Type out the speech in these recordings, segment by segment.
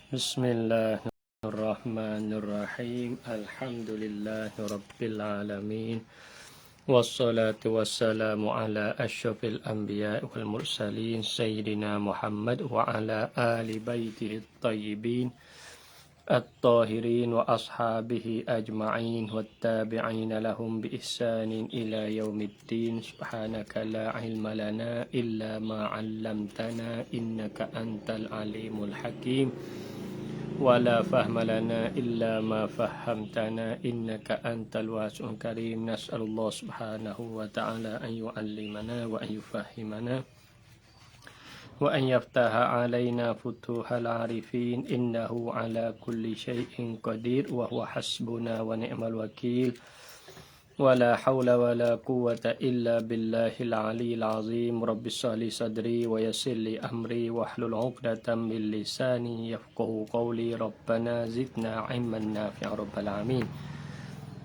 Bismillahirrahmanirrahim. Alhamdulillahirabbil alamin. Wassalatu wassalamu ala asyrafil anbiya wal mursalin sayyidina Muhammad wa ala ali baitihi thayyibin at-tahirin wa ashabihi ajma'in wattabi'ina lahum bi ihsanin ila yaumiddin. Subhanaka la ilma lana illa ma 'allamtana innaka antal alimul hakim. ولا فهم لنا إلا ما فهمتنا إنك أنت الواسع الكريم. نسأل الله سبحانه وتعالى أن يعلمنا وأن يفهمنا وأن يفتح علينا فتوح العارفين إنه على كل شيء قدير وهو حسبنا ونعم الوكيل ولا حول ولا قوة إلا بالله العلي العظيم. رب اشرح لي صدري ويسر لي أمري واحلل عقدة من لساني يفقهوا قولي. ربنا زدنا علما نافعا رب العالمين.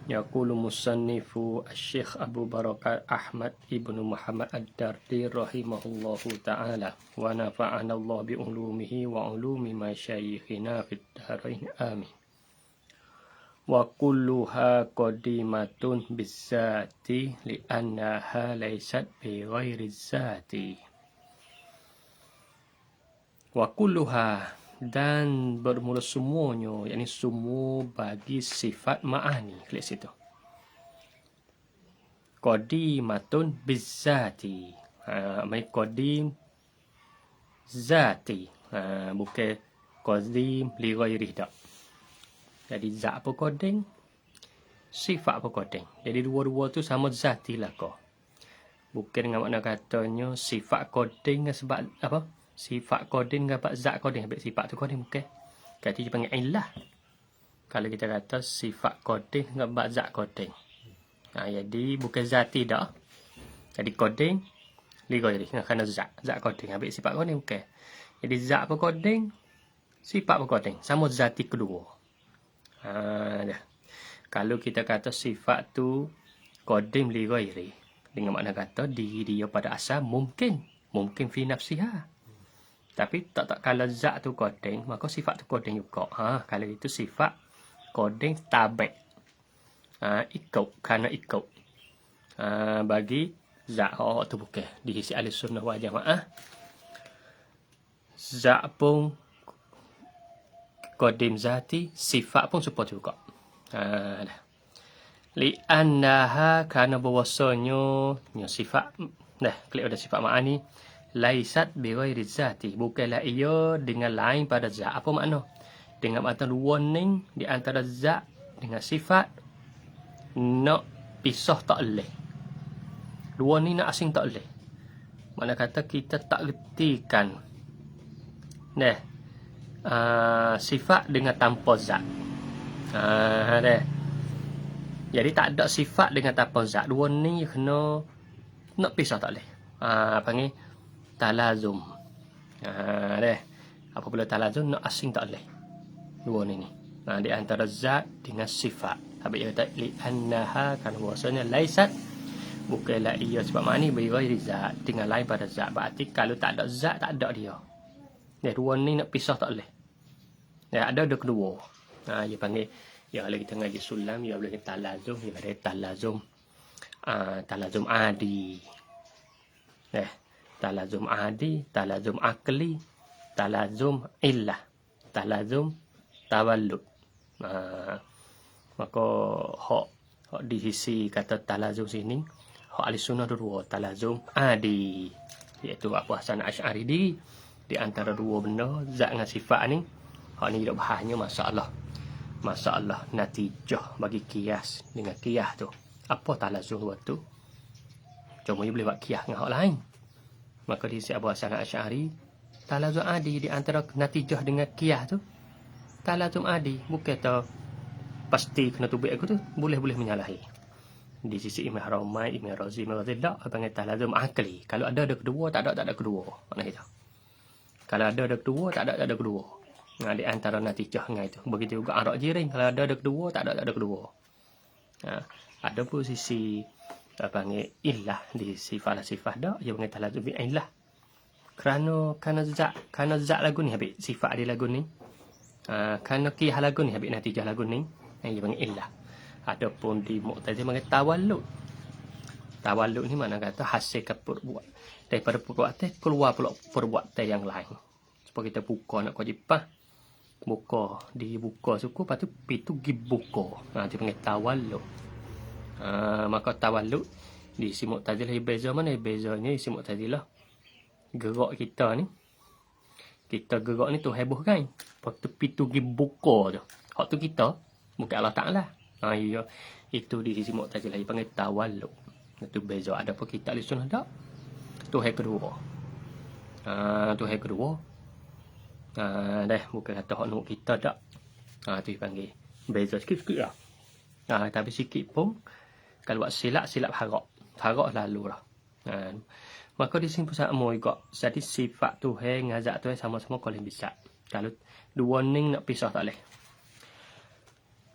يقول مصنف الشيخ أبو بركة أحمد ابن محمد الدردي رحمه الله تعالى ونفعنا الله بعلومه وعلوم مشايخنا في الدارين آمين. وكلها قديمة بالذات لأنها ليست بغير الذات. وكلها dan bermula semuanya, yakni semua bagi sifat ma'ani. Klik situ. Qadimatun bizzati. Maksud qadim zati. Bukan qadim li ghairi dak. Jadi zat apa kodeng, sifat apa kodeng. Jadi dua-dua tu sama zati lah kau. Bukan dengan makna katanya sifat kodeng sebab apa? Sifat kodeng dengan zat kodeng. Habis sifat tu kodeng bukan. Kata dia panggil illah. Kalau kita kata sifat kodeng dengan zat kodeng. Jadi bukan zati dah. Jadi kodeng liga jadi kerana zat kodeng. Habis sifat kodeng bukan. Jadi zat apa kodeng, sifat apa kodeng. Sama zati kedua. Kalau kita kata sifat tu qadim li ghairi, dengan makna kata diri dia pada asal mungkin fi nafsiha. Tapi tak kalau zat tu qadim, maka sifat tu qadim juga. Kalau itu sifat qadim tabi'. Ikut kerana ikut. Bagi zat tu bukan di sisi ahli sunnah wal jamaah. Zat pun qadim zati, sifat pun seperti juga. Li'annaha karena bahwasanya sifat klik ada sifat ma'ani laisat bi ghairi zati, bukanlah ia dengan lain pada zat. Apa makna? Dengan makna warning di antara zat dengan sifat nak pisah tak boleh. Dua ni nak asing tak boleh. Makna kata kita tak retikan sifat dengan tanpa zat. Jadi tak ada sifat dengan tanpa zat. Dua ni kena nak pisah tak boleh. Panggil talazum. Apabila talazum nak asing tak boleh. Dua ni. Di antara zat dengan sifat. Habis dia kata li annaha kan bahasanya laisat, bukanlah ia sebab makni bi ghairi zat, dengan lain pada zat. Berarti kalau tak ada zat tak ada dia. Dua ni nak pisah tak boleh. Ada kedua. Dia panggil, kalau kita ngaji sulam, dia boleh talazum, dia ada talazum. Talazum adi. Talazum adi, talazum akli, talazum illah, talazum tawallud. Maka hak di sisi kata talazum sini, hak ahli sunnah dua, talazum adi, iaitu apa Hasan Asy'ari di antara dua benda zat dengan sifat ni. Hak ni tidak bahasnya masalah natijah bagi kias. Dengan kias tu apa talazum waktu cuma dia boleh buat kias dengan hak lain. Maka di sisi Abu Hasan Asy'ari talazum adi di antara natijah dengan kias tu. Talazum adi bukan tu pasti kena tubik aku tu boleh menyalahi. Di sisi Imam Ramai, Imam Razi, tak panggil talazum akli. Kalau ada kedua, tak ada kedua. Makna itu. Kalau ada kedua, tak ada kedua. Di antara natijah dengan itu. Begitu juga arak jiring. Kalau ada kedua, tak ada kedua. Ada pun sisi panggil illah di sifat dah. Dia panggil talazum illah. Kerana zat lagu ni habis sifat dia lagu ni. Kerana ki halagun ni habis natijah lagun ni yang dia panggil illah. Adapun di Mu'tazilah panggil tawallud. Tawallud ni mana kata hasilkan perbuatan daripada perbuatan keluar pula perbuatan yang lain. Supaya kita buka nak kewajibah, buka dibuka suku, lepas tu pitu gi buka. Dia panggil tawallud. Maka tawallud di si Mu'tazilah beza mana? Bezanya di si Mu'tazilah gerak kita ni, kita gerak ni tu heboh kan. Lepas tu pitu gi buka tu. Hak tu kita, bukan Allah Ta'ala. Ya, itu di sisi Mu'tazilah panggil tawallud. Itu beza. Ada apa kita ahli sunnah tak? Tu hal kedua. Tu hal kedua. Dah bukan kata hak nuk kita tak. Tu dipanggil beza sikit-sikit lah. Tapi sikit pun kalau buat silap harap. Harap lalu lah. Maka di sini pusat amu juga. Jadi sifat Tuhan ngajak Tuhan sama-sama kalau bisa. Kalau dua ni nak pisah tak boleh.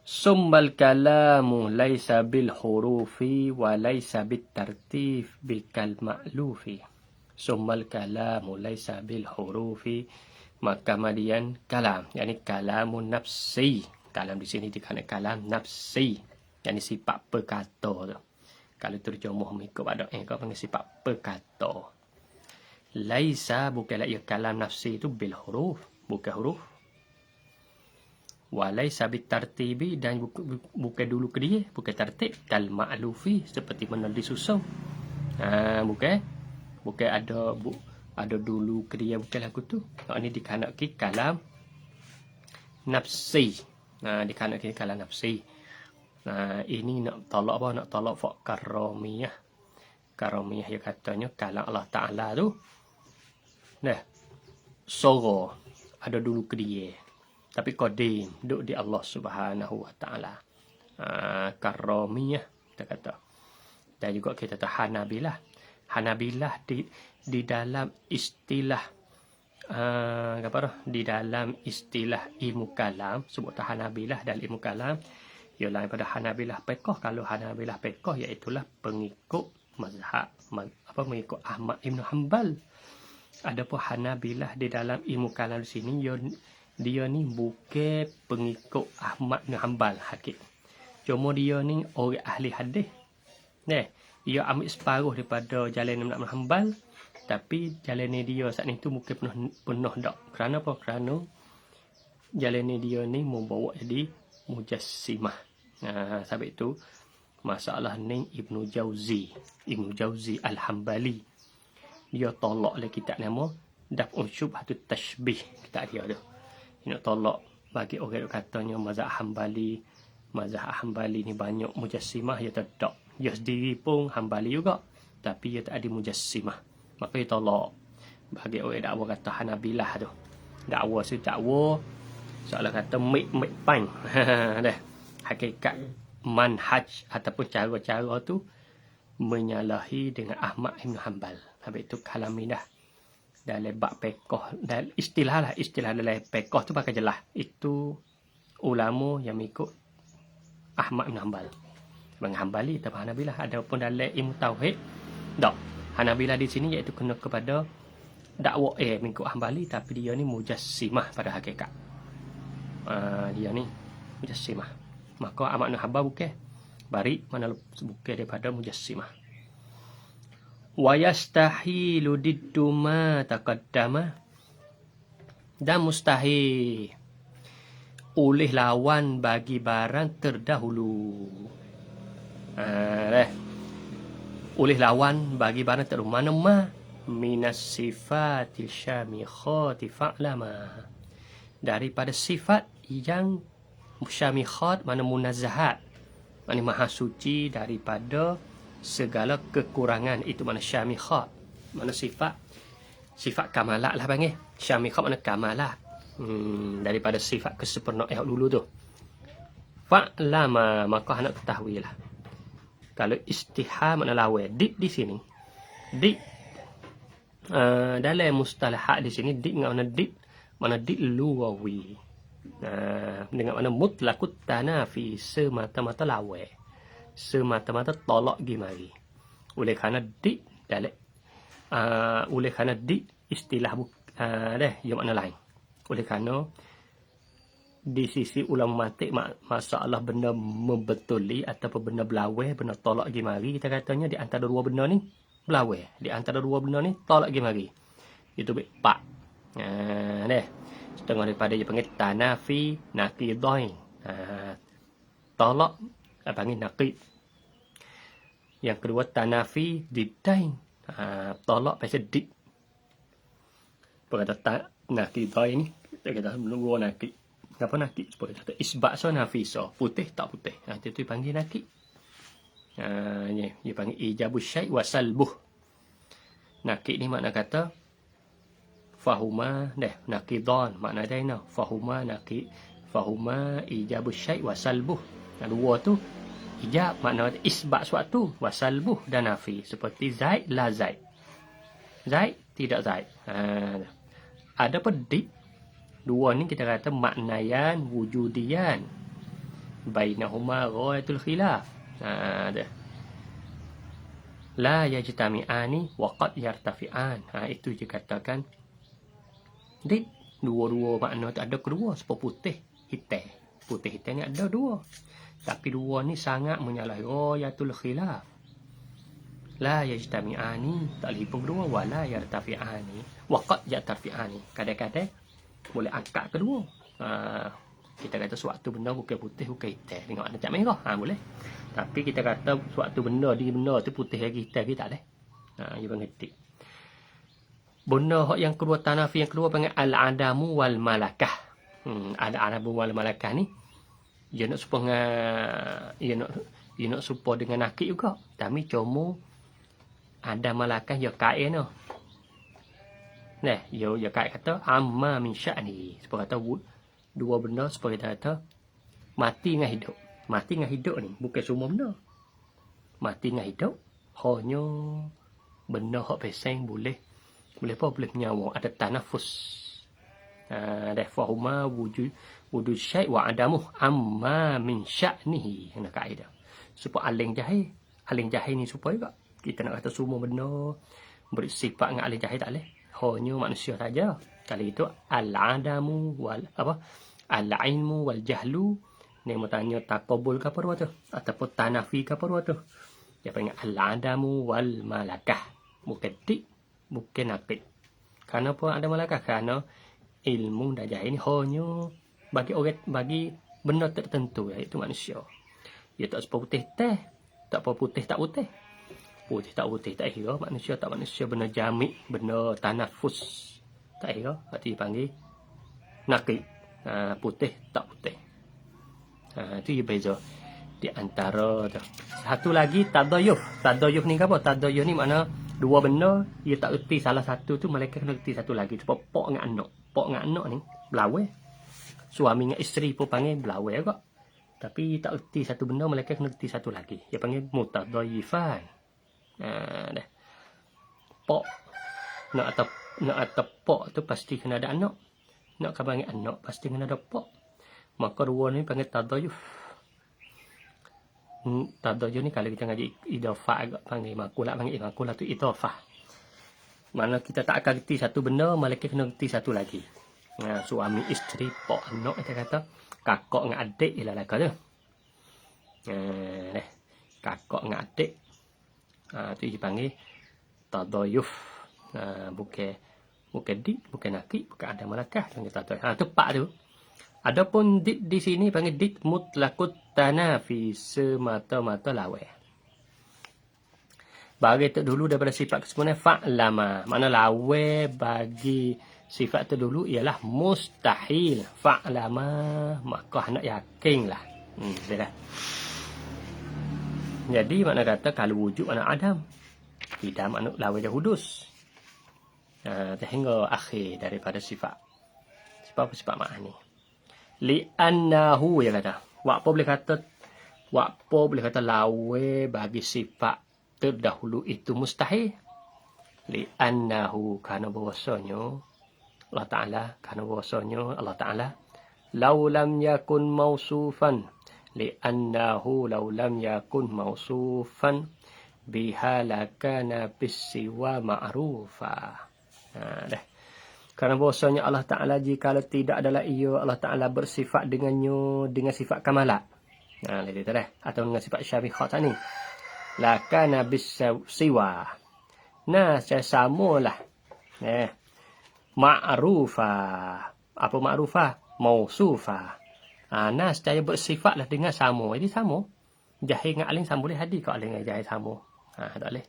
Sumbal kalamu laisa bil hurufi wa laisa bit tartif bikal ma'lufi. Sumbal kalamu laisa bil hurufi, maka kemudian kalam, yakni kalamun nafsi. Kalam di sini dikatakan kalam nafsi, yakni sifat perkata tu. Kalau terjemah mengikut pada kau panggil sifat perkata. Laisa bukanlah ia kalam nafsi itu bil huruf, bukan huruf. Walai sabit tartibi, dan bukan dulu ke dia, bukan tertib. Kal ma'lufi, seperti mana disusun. Bukan ada dulu ke dia, bukan lagu tu. Ini dikanak kalam nafsi. Dikanak kalam nafsi. Ini nak tolak apa? Nak tolak fak karomiyah. Karomiyah yang katanya kalam Allah Ta'ala tu. Soro ada dulu ke dia. Tapi qadim duduk di Allah Subhanahu Wa Ta'ala. Karomiyah kita kata. Dan juga kita tahu Hanabilah. Hanabilah di dalam istilah di dalam istilah ilmu kalam, sebut Hanabilah dalam ilmu kalam ialah daripada Hanabilah Fiqh. Kalau Hanabilah Fiqh iaitulah pengikut mazhab mengikut Ahmad Ibn Hanbal. Adapun Hanabilah di dalam ilmu kalam di sini dia ni bukan pengikut Ahmad bin Hanbal hakik. Cuma dia ni orang ahli hadis. Dia ambil separuh daripada jalan Ahmad bin Hanbal, tapi jalan ni dia saat ni tu bukan penuh dak. Kerana apa? Kerana jalan ni dia ni membawa jadi mujassimah. Sebab itu masalah ni Ibnu Jauzi Al-Hambali. Dia tolak oleh kitab nama Daf'un Syubhatut Tashbih, kitab dia tu. Nak tolak bagi orang yang katanya mazhab Hambali ni banyak mujassimah, ya tak. Dia sendiri pun Hambali juga, tapi dia tak ada mujassimah. Maka dia tolak bagi orang dakwa kata Hanabilah tu. Dakwa soalan kata mik pan. Dah hakikat manhaj ataupun cara-cara tu menyalahi dengan Ahmad Ibn Hanbal. Habis itu kalamidah dalam bab pekoh, dan istilah dalam pekoh tu pakai jelas. Itu ulama yang mengikut Ahmad bin Hanbal. Bang Hanbali atau Hanabilah. Adapun dalam ilmu tauhid, tak. Hanabilah di sini iaitu kena kepada dakwah mengikut Hanbali, tapi dia ni mujassimah pada hakikat. Dia ni mujassimah. Maka Ahmad bin Hanbal bukan bari mana bukan daripada mujassimah. Wa yastahilu diddu ma taqaddama, dan mustahil oleh lawan bagi barang terdahulu. Oleh lawan bagi barang terdahulu. Mana ma minas sifatil syamikhati fa'lama, daripada sifat yang syamikhat, mana munazzahat, mana maha suci daripada segala kekurangan. Itu mana syamikhat, mana sifat kamalat lah panggil. Syamikhat mana kamalat, daripada sifat kesempurnaan yang dulu tu. Fa'lama, maka hendak ketahui lah. Kalau istiham mana lawan dik di sini, dik dalam mustalahat di sini dik dengan mana dik luwawi, dengan mana mutlakut tanafi, semata-mata lawan, semata-mata tolak gimari. Oleh kerana dik dalam istilah yang makna lain. Oleh kerana di sisi ulama mantik masalah benda membetuli ataupun benda belawai, benda tolak pergi mari, kita katanya di antara dua benda ni belawai, di antara dua benda ni tolak pergi mari. Itu pak. Deh. Setengah daripada dia panggil tanafi naqidain. Tolak panggil naqid. Yang kedua tanafi diddain. Tolak pasal did. Perkata naqidain ni kita kata menunggu naqid. Apa nakik? Supaya kata isbat so nafisa. Putih tak putih. Itu panggil nakik. Dia panggil ijabus syai' wa salbuh. Nakik ni makna kata fahuma naqidan. Makna dia ni. Fahuma nakik. Fahuma ijabus syai' wa salbuh. Dua tu ijab makna kata isbat suatu wa salbuh dan nafi. Seperti zaid la zaid. Zaid tidak zaid. Ada pedit. Dua ni kita kata maknayan wujudiyan. Bainahuma ghayatul khilaf. La yajtami'ani wa qad yartafi'an. Itu je katakan. Dit. Dua-dua makna tu ada kedua. Sebab putih hitam. Putih hitam ni ada dua. Tapi dua ni sangat menyalahi ghayatul khilaf. La yajtami'ani. Tak lipung kedua. Wa la yartafi'ani. Wa qad yartafi'ani. Kadang-kadang boleh angkat kedua. Kita kata suatu benda bukan putih, bukan hitam. Tengok ada cat merah. Boleh. Tapi kita kata suatu benda di benda tu putih lagi, hitam lagi tak boleh. Dia panggil tik. Benda yang kedua, tanafi yang kedua panggil al-adamu wal malakah. Al-adamu wal malakah ni dia nak serupa dengan dia nak serupa dengan nakik juga. Tapi cuma ada malakah dia kain tu. Ya kait kata amma min sya'ni. Sebab kata dua benda sebab kita kata mati dengan hidup. Mati dengan hidup ni bukan semua benda. Mati dengan hidup hanya benda hak peseng boleh menyawa, ada tanafus. Fahuma wujud syai' wa adamuh amma min sya'nihi. Kena kaedah. Supaya aling jahil ni supaya juga kita nak kata semua benda bersifat dengan aling jahil tak boleh. Hanya manusia saja. Kali itu al-adamu wal al-ilmu wal jahlu. Ni mau tanya takabul ke apa tu? Ataupun tanafi ke apa tu? Dia panggil al-adamu wal malakah. Bukan dik, bukan nakid. Kenapa ada malakah? Kerana ilmu dan jahil ni hanya bagi benda tertentu, iaitu manusia. Dia tak seperti putih teh, tak apa putih tak putih. Putih tak putih tak kira, manusia tak manusia, benda jamik, benda tanafus tak kira, berarti dipanggil nakid. Putih tak putih. Itu dia beza di antara tu. Satu lagi tadayuh. Tadayuh ni apa? Tadayuh ni makna dua benda dia tak erti salah satu tu, malaikat kena erti satu lagi. Sebab pok dengan anak. Pok dengan anak ni belawai. Suami dengan isteri pun panggil belawai juga. Tapi tak erti satu benda, malaikat kena erti satu lagi. Dia panggil mutadayifan. Pok nak atau pok tu pasti kena ada anak. Nak panggil anak pasti kena ada pok. Maka dua ni panggil tadayuf. Tadayuf ni kalau kita ngaji idafah agak panggil makulah tu idafah. Mana kita tak akan reti satu benda, malaikat kena reti satu lagi. Suami isteri pok anak kita kata kakak dengan adik ialah laka tu. Kakak dengan adik. Itu dipanggil tadayuf. Bukan dik, bukan nakik, bukan ada malakah. Itu pak tu. Adapun dik di sini panggil dik mutlaqut tanafi, semata-mata lawai. Bagi tu dulu daripada sifat kesempurnaan fa'lama. Mana lawai bagi sifat tu dulu ialah mustahil. Fa'lama maka hendak yakinlah. Dah. Jadi makna kata kalau wujud makna adam. Tidak makna lawai dah hudus. Sehingga akhir daripada sifat. Sifat makna ni. Li'annahu ya kata. Apa boleh kata lawai bagi sifat terdahulu itu mustahil. Li'annahu karena bahwasanya Allah Ta'ala law lam yakun mausufan. Li'annahu law lam yakun mausufan biha lakana bisiwa ma'rufa. Karena bahasanya Allah Ta'ala jika tidak adalah ia, Allah Ta'ala bersifat dengannya dengan sifat kamalat. Nah, lihat itu dah. Atau dengan sifat syabihah ni. Lakana bis siwa. Nah, saya samalah. Ma'rufah. Apa ma'rufah? Mausufah. Nah, saya bersifatlah dengan sama. Jadi sama. Jahil dengan aling sama boleh hadir ke aling dengan jahil sama. Tak boleh.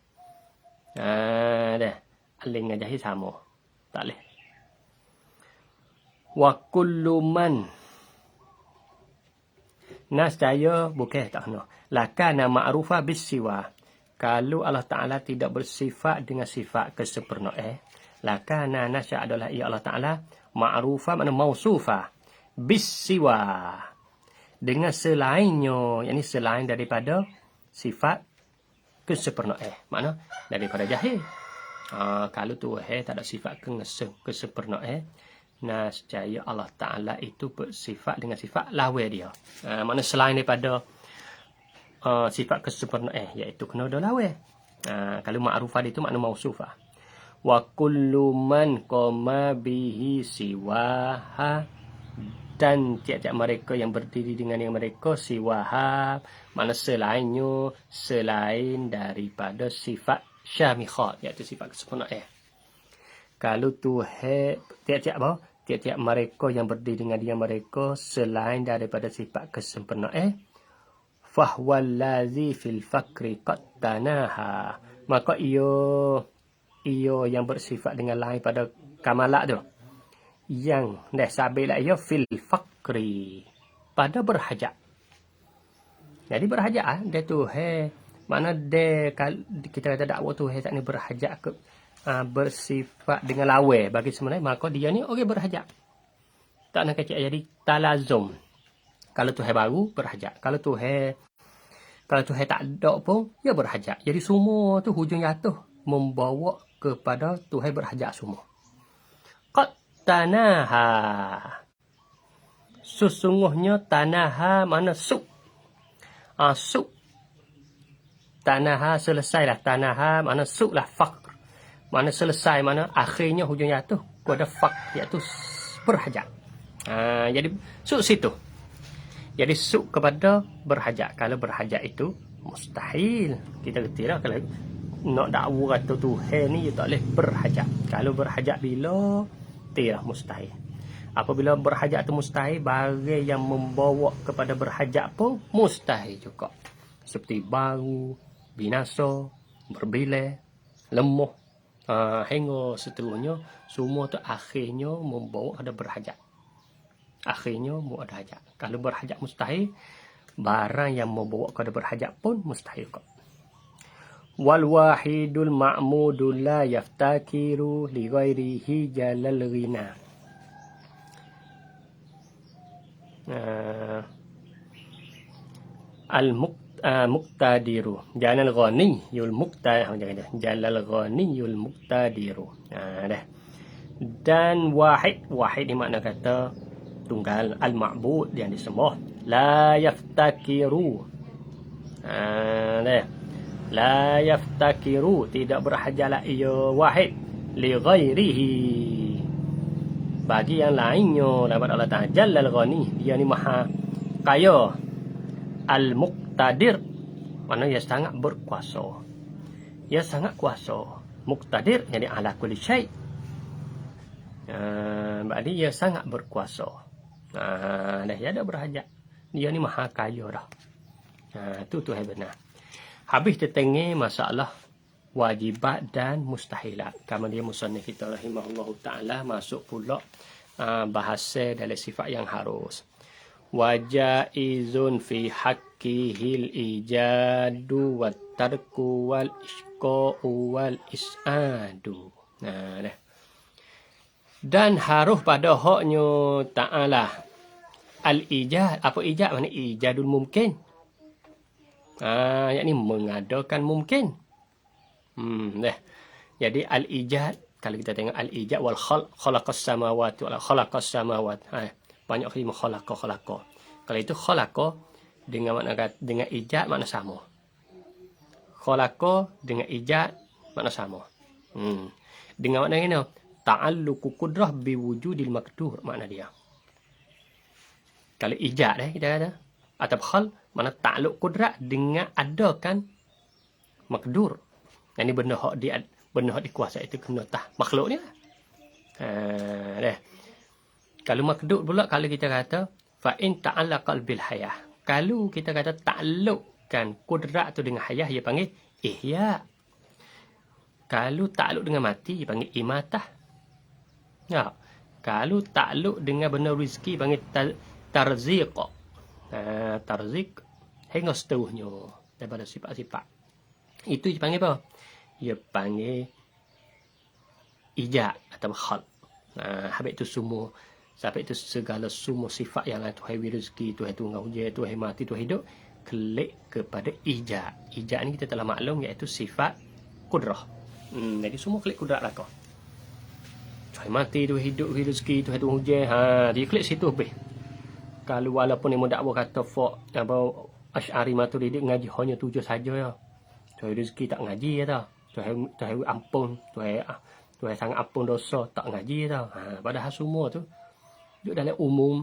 Dah. Aling dengan jahil sama. Tak boleh. Wa kullu man. Nascaya bukan tak kena. Lakana ma'rufah bis siwa. Kalau Allah Ta'ala tidak bersifat dengan sifat kesempurnaan, lakana nasya adalah ia Allah Ta'ala ma'rufah makna mausufah bis siwa. Dengan selainnya, yakni selain daripada sifat kesempurnaan. Makna daripada jahil. Kalau Tuhan tak ada sifat kesempurnaan, nascaya Allah Ta'ala itu bersifat dengan sifat lawan dia. Makna selain daripada sifat kesempurnaan, iaitu kena ada lawan. Kalau ma'rufah itu makna mausufah. Wa kullu man qama bihi siwaha. Dan tiap-tiap mereka yang berdiri dengan yang mereka siwaha. Makna selainnya, selain daripada sifat syamikhat, iaitu sifat kesempurnaan. Kalau Tuhan tiap-tiap mereka yang berdiri dengan mereka selain daripada sifat kesempurnaan, fahwal ladzi fil fakri qad tanaha. Maka ia yang bersifat dengan lain pada kamalat tu, yang dah sabilah ia fil fakri, pada berhajat. Jadi berhajat dia Tuhan, mana dia kita kata dakwah Tuhan tak ni berhajat ke bersifat dengan lawan bagi sebenarnya, maka dia ni orang berhajat. Tak nak kacak jadi talazum. Kalau Tuhan baru berhajat, kalau Tuhan tak ada pun dia berhajat. Jadi semua tu hujung jatuh membawa kepada Tuhan berhajat semua. Qad tanaha. Sesungguhnya tanaha mana suk. Suk. Tanaha selesailah. Tanaha mana suk lah faqr. Mana selesai, mana akhirnya hujung jatuh kepada faqr, iaitu berhajat. Jadi suk situ. Jadi suk kepada berhajat. Kalau berhajat itu mustahil. Kita kata lah, kalau nak dakwa kata Tuhan ni, tak boleh berhajat. Kalau berhajat bila, tidak mustahil. Apabila berhajat itu mustahil, barang yang membawa kepada berhajat pun mustahil juga. Seperti baru, binasa, berbilai, lemah, hingga seterusnya, semua tu akhirnya membawa kepada berhajat. Akhirnya mau ada hajat. Kalau berhajat mustahil, barang yang membawa kepada berhajat pun mustahil kok. Wal wahidul ma'mudul la yaftakiru li ghairihi jalal ghina. Al muqtadiru jalal ghani yul jalal ghani yul muqtadiru. Dah. Dan wahid ni makna kata tunggal, al-ma'bud yang disembah, la yaftakiru. La yaftakiru, tidak berhajatlah ia wahid li ghairihi, bagi yang lainnya daripada Allah Ta'ala. Jallal ghani, dia ni maha kaya. Al-muqtadir, mana ia sangat berkuasa. Ia sangat kuasa. Muqtadir, jadi ala kulli syai'. Berarti ia sangat berkuasa. Dah ada berhajat. Dia ni maha kaya dah. Itu Tuhan benar. Habis tertengah masalah wajibat dan mustahilat. Kemudian musannif kita rahimahullahu ta'ala masuk pula bahasa dalam sifat yang harus. Wajaizun fi haqqihil ijadu wat tarku wal isqa'u wal is'adu. Dah. Dan harus pada haknya ta'ala al-ijad. Apa ijad? Mana ijadul mungkin. Yakni mengadakan mungkin. Dah. Jadi al-ijad, kalau kita tengok al-ijad wal khalaqas samawati wal khalaqas samawat. Banyak kali khalaqa. Kalau itu khalaqa dengan makna dengan ijad makna sama. Khalaqa dengan ijad makna sama. Dengan makna ini ta'alluqu qudrah biwujudil maqdur, makna dia. Kalau ijad kita kata atau khal, mana ta'alluq kudrat dengan adakan maqdur. Yang ni benda hak dia, benda hak dikuasai itu kena tah makhluk ni lah. Kalau maqdur pula, kalau kita kata fa in ta'allaqal bil hayah, kalau kita kata ta'alluqkan kudrat tu dengan hayah, dia panggil ihya. Kalau ta'alluq dengan mati, dia panggil imatah. Ya. Kalau ta'alluq dengan benda rezeki, panggil tarziq. Tarziq hingga seterusnya daripada sifat-sifat. Itu dia panggil apa? Dia panggil ijad atau khal. Habis itu semua, sampai itu segala semua sifat yang lain, Tuhan beri rezeki, Tuhan tunggang hujan, Tuhan mati, Tuhan hidup, klik kepada ijad. Ijad ni kita telah maklum iaitu sifat kudrah. Jadi semua klik kudrat lah kau. Tuhan mati, Tuhan hidup, Tuhan rezeki, Tuhan tunggang hujan, dia klik situ habis. Kalau walaupun yang dakwa kata fok apa Asy'ari Maturidi ngaji hanya 7 saja ya. Tuhan rezeki tak ngaji ya tau. Tuhan ampun, Tuhan sangat ampun dosa tak ngaji ya tau. Padahal semua tu duduk dalam umum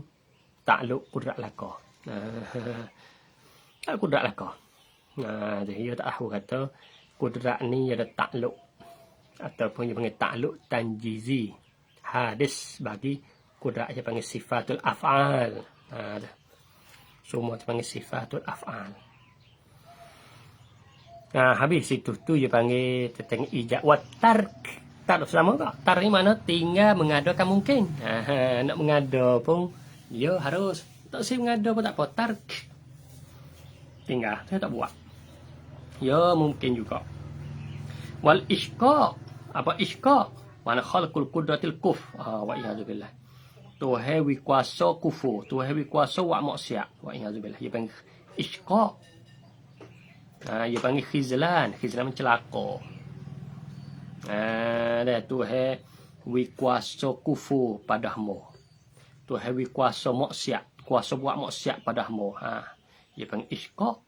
takluk kudrat laka. Tak kudrat laka. Jadi dia tak tahu kata kudrat ni ada takluk ataupun dia panggil takluk tanjizi. Hadis bagi kudrat dia panggil sifatul af'al. Semua dia panggil sifatul af'al. Habis itu tu dia panggil tentang ijab wa tark. Tak sama tak? Tar ni mana tinggal mengadakan mungkin. Nak mengada pun ya harus. Tak si mengada pun tak apa. Tark. Tinggal. Saya tak buat. Ya mungkin juga. Wal isqa. Apa isqa? Mana khalqul qudratil kuf. Wa iyadzubillah. Tuhan wi kuasa kufur. Tuhan wi kuasa wa maksiat. Wa iyadzubillah. Dia panggil isqa. Dia panggil khizlan. Khizlan mencelaka. Tuhan wi kuasa kufur padamu. Tuhan wi kuasa maksiat, kuasa buat maksiat padamu. Dia panggil isqa.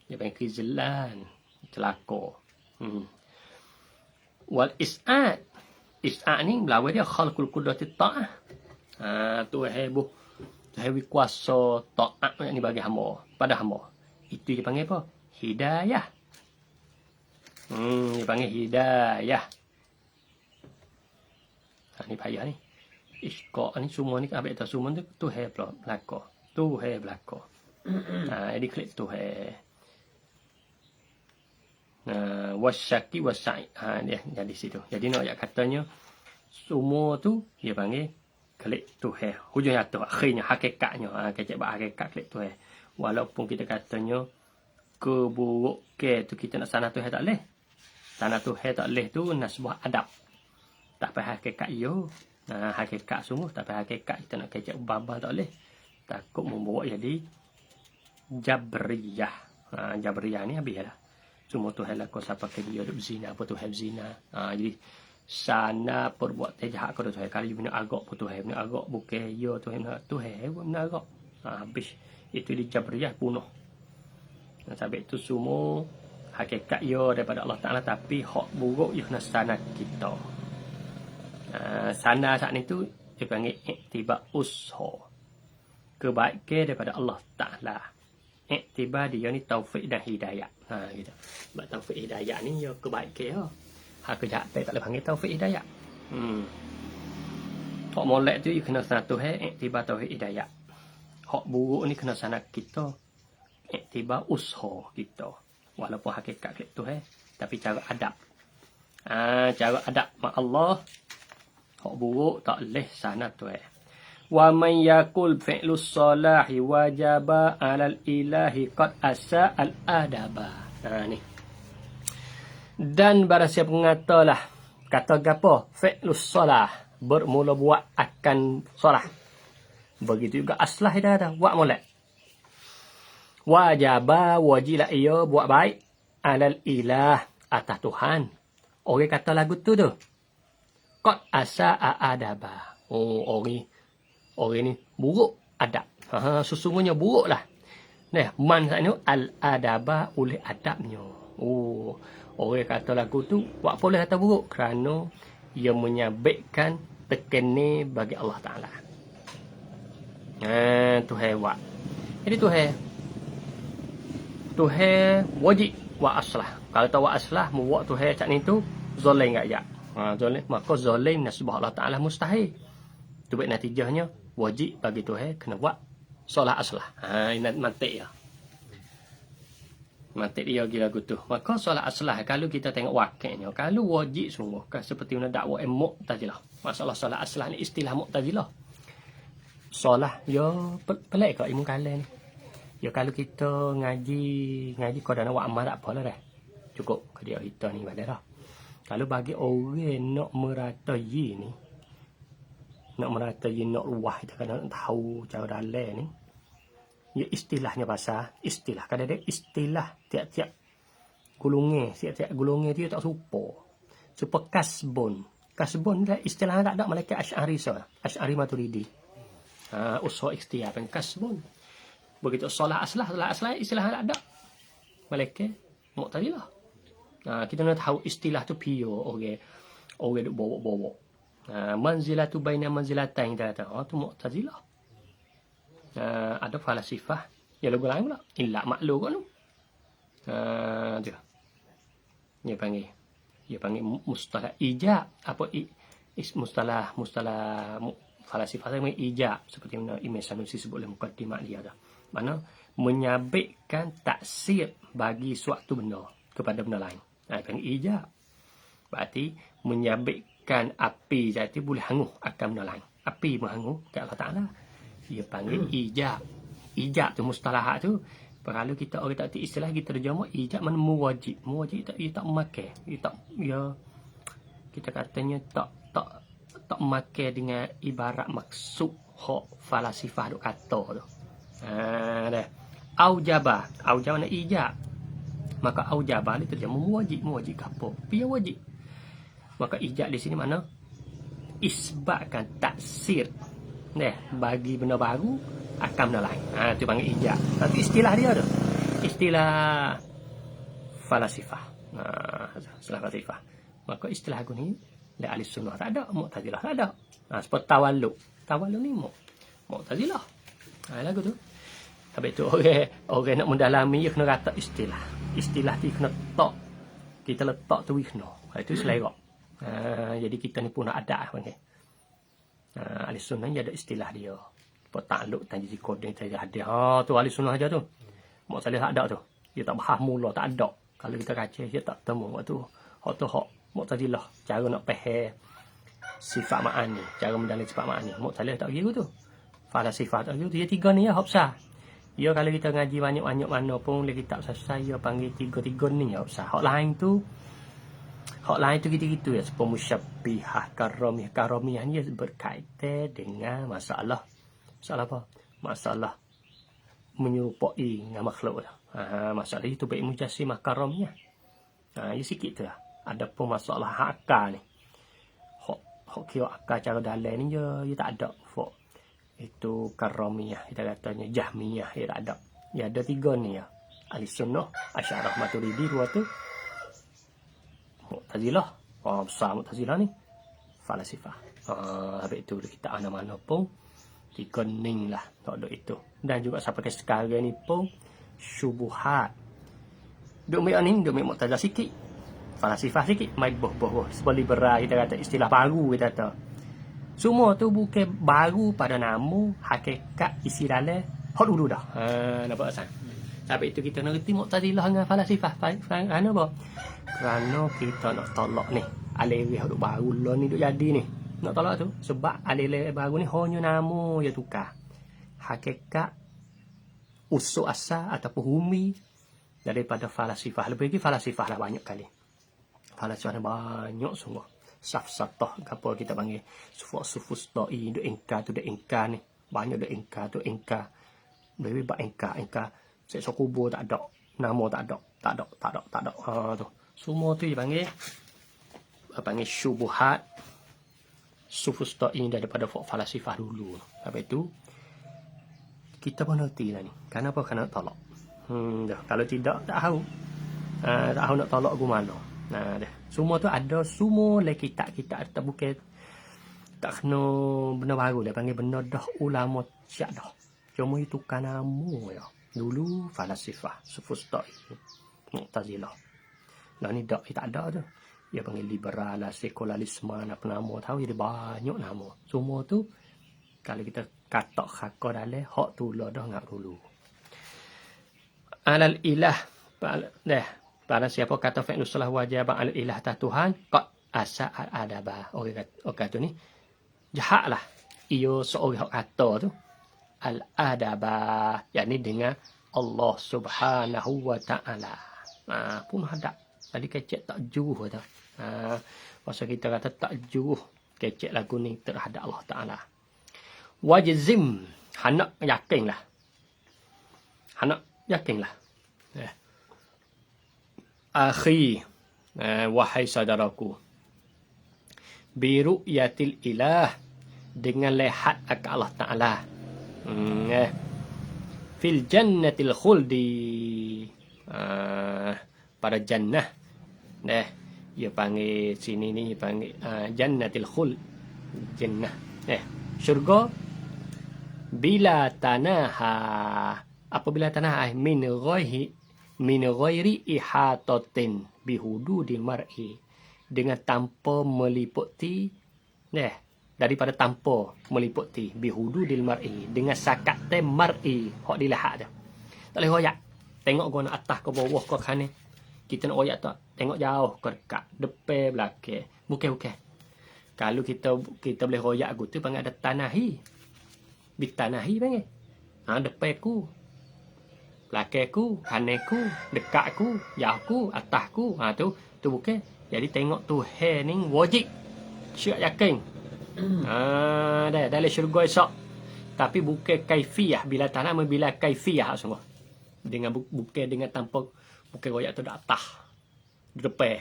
Dia panggil khizlan, celaka. Wal is'ad. Is'ad ni belawai dia khalqul qudratit ta'ah. Tuhan wi kuasa ta'at ni bagi hamba, pada hamba. Itu dia panggil apa? Hidayah. Dia panggil hidayah. Ni payah ni. Isqa ni semua ni abang tak semua tu Tuhan belaka. Tuhan belaka. Jadi klik Tuhan. Wasyaki wasai. Dia jadi situ. Jadi nak ayat katanya semua tu dia panggil klik Tuhan. Hujung atau akhirnya hakikatnya. Kecek bab hakikat klik Tuhan. Walaupun kita katanya keburukan tu kita nak sana Tuhan tak boleh. Tanah Tuhan tak boleh tu nak sebuah adab. Tak payah hakikat yo. Hakikat semua tak payah hakikat kita nak kecek babal tak boleh. Takut membawa jadi Jabriyah. Jabriyah ni habis dah. Semua Tuhan lakukan siapa ke dia duk zina apa Tuhan zina. Jadi sana perbuatan jahat kepada Tuhan. Kalau bina agak pun Tuhan bina agak bukan yo Tuhan bina agak. Habis itu di Jabriyah punuh. Sampai itu semua hakikat yo daripada Allah Ta'ala, tapi hak buruk yo nak sana kita. Sana saat ni tu dia panggil iktibar usha. Kebaikan daripada Allah Ta'ala. Iktibar dia ni taufik dan hidayah. Gitu. Sebab taufik hidayah ni yo kebaikan yo. Hak kejahatan tak boleh panggil taufik hidayah. Hak molek tu yo kena sana Tuhan iktibar taufik hidayah. Hak buruk ni kena sana kita iktibar usha kita. Walaupun hakikat klik Tuhan, tapi cara adab. Cara adab mak Allah. Hak buruk tak leh sana Tuhan. Wa man yaqul fi'lus salahi wajaba 'alal ilahi qad asa al adaba. Ni. Dan barang siapa mengatalah kata gapo fi'lus salah bermula buat akan solah. Begitu juga aslah dah buat molek. Wajaba wajilah ia buat baik alal ilah atas Tuhan. Orang kata lagu tu tu. Qad asa adaba. Orang ni buruk adab. Sesungguhnya buruklah. Nah, man ni al adaba oleh adabnya. Orang kata lagu tu buat boleh kata buruk kerana ia menyabitkan tekeni bagi Allah Ta'ala. Tuhan buat. Jadi Tuhan wajib wa aslah. Kalau tahu wa aslah, buat Tuhan cak ni tu zalim enggak ya? Zalim, maka zalim nasbah Allah Ta'ala mustahil. Tu baik natijahnya wajib bagi Tuhan kena buat solat aslah. Ingat mati ya. Mati dia gila gitu. Maka solat aslah kalau kita tengok wakilnya, kalau wajib sungguh kan seperti mana dakwah Mu'tazilah. Masalah solat aslah ni istilah Mu'tazilah. Solat ya pelik kat ilmu kalam ni. Ya kalau kita ngaji kau dah nak buat amal tak apalah dah. Cukup ke dia kita ni pada dah. Kalau bagi orang nak meratai ni, nak luah kita kan nak tahu cara dalam ni. Ya istilahnya bahasa istilah. Kadang-kadang istilah tiap-tiap golongan dia tak serupa. Serupa kasbun. Kasbun ni istilah tak ada malaikat Asy'ari sah. Asy'ari Maturidi. Usul ikhtiar dan kasbun. Begitu solat aslah istilah tak ada. Malaikat Mu'tazilah. Kita nak tahu istilah tu pure orang duk bawa-bawa. Manzilatu baina manzilatain kita kata. Tu Mu'tazilah. Ada falasifah ya lagu lain pula illa maklum kan tu. Dia panggil mustalah ijab apa mustalah falasifah saya ijab seperti mana Imam Sanusi sebut dalam mukadimah dia dah. Mana menyabitkan taksir bagi suatu benda kepada benda lain. Panggil ijab. Berarti menyabitkan api jadi boleh hangus akan benda lain. Api menghangus ke Allah Ta'ala. Dia panggil ijab. Ijab tu mustalah tu. Kalau kita orang tak tahu istilah kita terjemah ijab mana muwajib. Muwajib tak memakai. Kita katanya tak memakai dengan ibarat maksud hak falasifah duk kata tu. Dah. Aujaba mana ijab. Maka aujaba ni terjemah muwajib apa? Dia wajib. Maka ijab di sini mana isbatkan taksir. Bagi benda baru akan benda lain. Itu panggil ijab. Tapi istilah dia tu. Istilah falasifah. Istilah falasifah. Maka istilah aku ni dari ahli sunnah tak ada, Mu'tazilah tak ada. Seperti tawalluk. Tawalluk ni Mu'tazilah. Lagu tu. Habis tu orang nak mendalami dia kena kata istilah. Istilah tu kena letak. Kita letak tu kena. Itu selera. Jadi kita ni pun nak ada panggil. Ahli sunnah ni ada istilah dia. Takluk, tanjid kodeng, tanjid hadir. Tu ahli sunnah aja tu. Mu'tazilah tak ada tu. Dia tak faham mula, tak ada. Kalau kita kaca, dia tak temu. Tu hak Mu'tazilah. Cara nak faham sifat ma'ani. Cara mendalam sifat ma'ani. Mu'tazilah tak kira tu. Falasifah tak kira tu. Dia tiga ni ya, hak besar. Ya kalau kita ngaji banyak-banyak mana pun, dia kitab selesai, dia panggil tiga-tiga ni ya, besar. Hak lain tu gitu ya, seperti musyabbihah, karomiyah ni berkaitan dengan masalah apa? Masalah menyerupai dengan makhluk lah. Masalah itu baik mujassimah karomiyah. Ya sikit tu lah. Ada pun masalah akal ni. Hak kira akal cara dalam ni dia tak ada. Itu karomiyah, kita katanya jahmiyah, dia tak ada. Ya ada tiga ni ya. Ahli sunnah, Asy'ariyah Maturidi, dua tu Mu'tazilah. Besar Mu'tazilah ni falasifah. Habis itu kita mana-mana pun dikening lah tak ada itu. Dan juga sampai sekarang ni pun syubuhat. Duk Mu'tazilah sikit. Falasifah sikit. Mai boh. Sebab liberal kita kata istilah baru kita kata. Semua tu bukan baru pada nama, hakikat isi dalam hak dulu dah. Nampak tak? Sampai itu kita nak reti Mu'tazilah dengan falasifah. Kerana apa? Kerana kita nak tolak ni. Alih-alih hak baru lah ni duk jadi ni. Nak tolak tu. Sebab alih-alih baru ni hanya nama je tukar. Hakikat usul asal ataupun humi daripada falasifah. Lebih lagi falasifah lah banyak kali. Falasifah banyak semua. Safsatah apa kita panggil sufus doi duk engkar tu duk engkar ni banyak duk engkar tu engkar lebih bak engkar seksa kubur tak ada nama tak ada tu semua tu dipanggil syubhat sufus doi daripada falasifah dulu. Habis tu kita pun ngerti lah ni kenapa kena tolak kalau tidak tak tahu nak tolak ke mana. Dah Semua tu ada semua le kitab-kitab tak bukan tak kena benda baru dia panggil benda dah ulama syak dah. Cuma itu kan nama ya. Dulu falasifah, sufustai, Mu'tazilah. Lah ni tak ada tu. Dia panggil liberal, sekularisme, apa nama tahu jadi banyak nama. Semua tu kalau kita kata khakar dalam hak tu lah dah ngak dulu. Alal ilah pada siapa kata fi'lu salah wajib alal ilah ta Tuhan qad asa al adaba. Orang kata ni jahatlah. Ia seorang kata tu al adaba yakni dengan Allah Subhanahu wa taala. Pun ada. Tadi kecek tak juh tu. Masa kita kata tak juh kecek lagu ni terhadap Allah Taala. Wajzim hanak yakinlah. Hanak yakinlah. Akhi wahai saudaraku. Bi ru'yatil ilah dengan lihat akan Allah Taala. Fil jannatil khuldi pada jannah. Dia panggil sini ni panggil jannatil khuld. Jannah. Syurga bila tanaha. Apabila tanaha min ghairi ihatatin bihududil mar'i. Dengan tanpa meliputi daripada tanpa meliputi bihududil mar'i. Dengan sakat mar'i hok dilihat tu. Tak boleh royak. Tengok gua nak atas ke bawah ke kanan. Kita nak royak tak? Tengok jauh ke dekat, depan belakang. Bukan. Kalau kita boleh royak aku tu panggil ada tanahi. Bitanahi panggil. Depan ku. Belakang ku, kanan ku, dekat ku, jauh ku, atas ku. Tu bukan. Jadi tengok tu ni wajib. Syak yakin. Dah dalam syurga esok. Tapi bukan kaifiyah bila tanah bila kaifiyah semua. Dengan bukan dengan tanpa bukan royak tu dak atas. Depan,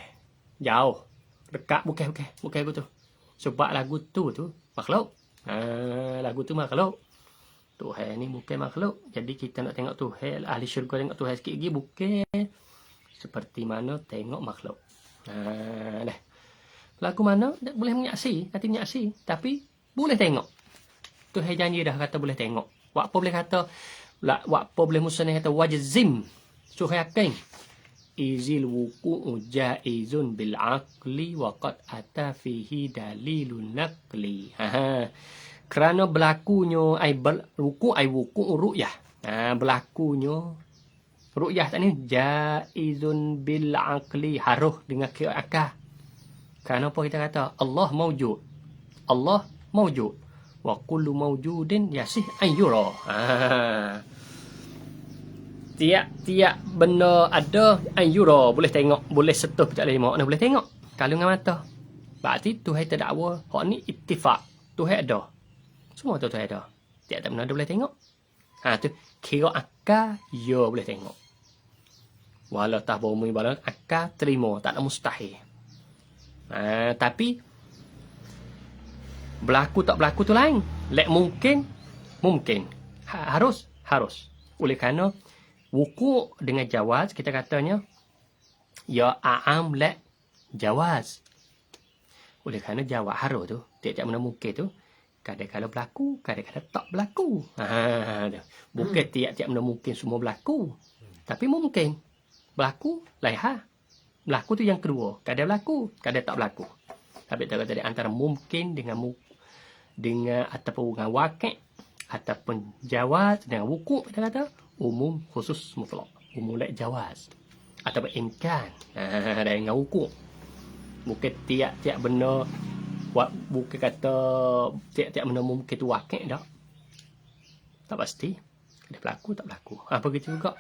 jauh, dekat bukan aku tu. Sebab lagu tu makhluk. Lagu tu makhluk. Tuhan ni bukan makhluk. Jadi kita nak tengok Tuhan, ahli syurga tengok Tuhan sikit lagi bukan seperti mana tengok makhluk. Lagu mana tak boleh menyaksi, tapi boleh tengok. Tuhan janji dah kata boleh tengok. Wak apa boleh kata wak apa boleh musnah kata wajzim. Suruh yakin. Izil wuqu'u jaizun bil aqli wa qad ata fihi dalilun naqli. Kerana berlakunya wuku' ru'yah. Berlakunya ru'yah tak ni jaizun bil aqli, harus dengan kira akal. Kerana apa kita kata Allah maujud. Allah maujud. Wa kullu maujudin yasih an yura. Tiap benda ada ayura boleh tengok, boleh sentuh tak boleh mak, boleh tengok kalau dengan mata. Berarti Tuhan tak dakwa hak ni ittifaq. Tuhan ada. Semua tu Tuhan ada. Tiap benda ada boleh tengok. Tu kira akal ya boleh tengok. Walau tak bumi walau akal terima, tak ada mustahil. Tapi berlaku tak berlaku tu lain. Lek mungkin. Harus. Oleh kerana wuku' dengan jawaz, kita katanya, ya a'am lek jawaz. Oleh kerana jawab harus tu, tiap-tiap benda mungkin tu, kadang-kadang berlaku, kadang-kadang tak berlaku. Bukan tiap-tiap benda mungkin semua berlaku. Tapi mungkin. Berlaku, lain berlaku tu yang kedua. Kadang berlaku, kadang tak berlaku. Tapi kita kata antara mungkin dengan ataupun dengan wakil, ataupun jawaz dengan wuku' kita kata, umum khusus mutlak. Umum lek jawaz. Ataupun imkan. Dengan wuku'. Bukan tiap-tiap benda, bukan kata tiap-tiap benda mungkin tu wakil tak. Tak pasti. Ada berlaku, tak berlaku. Begitu juga.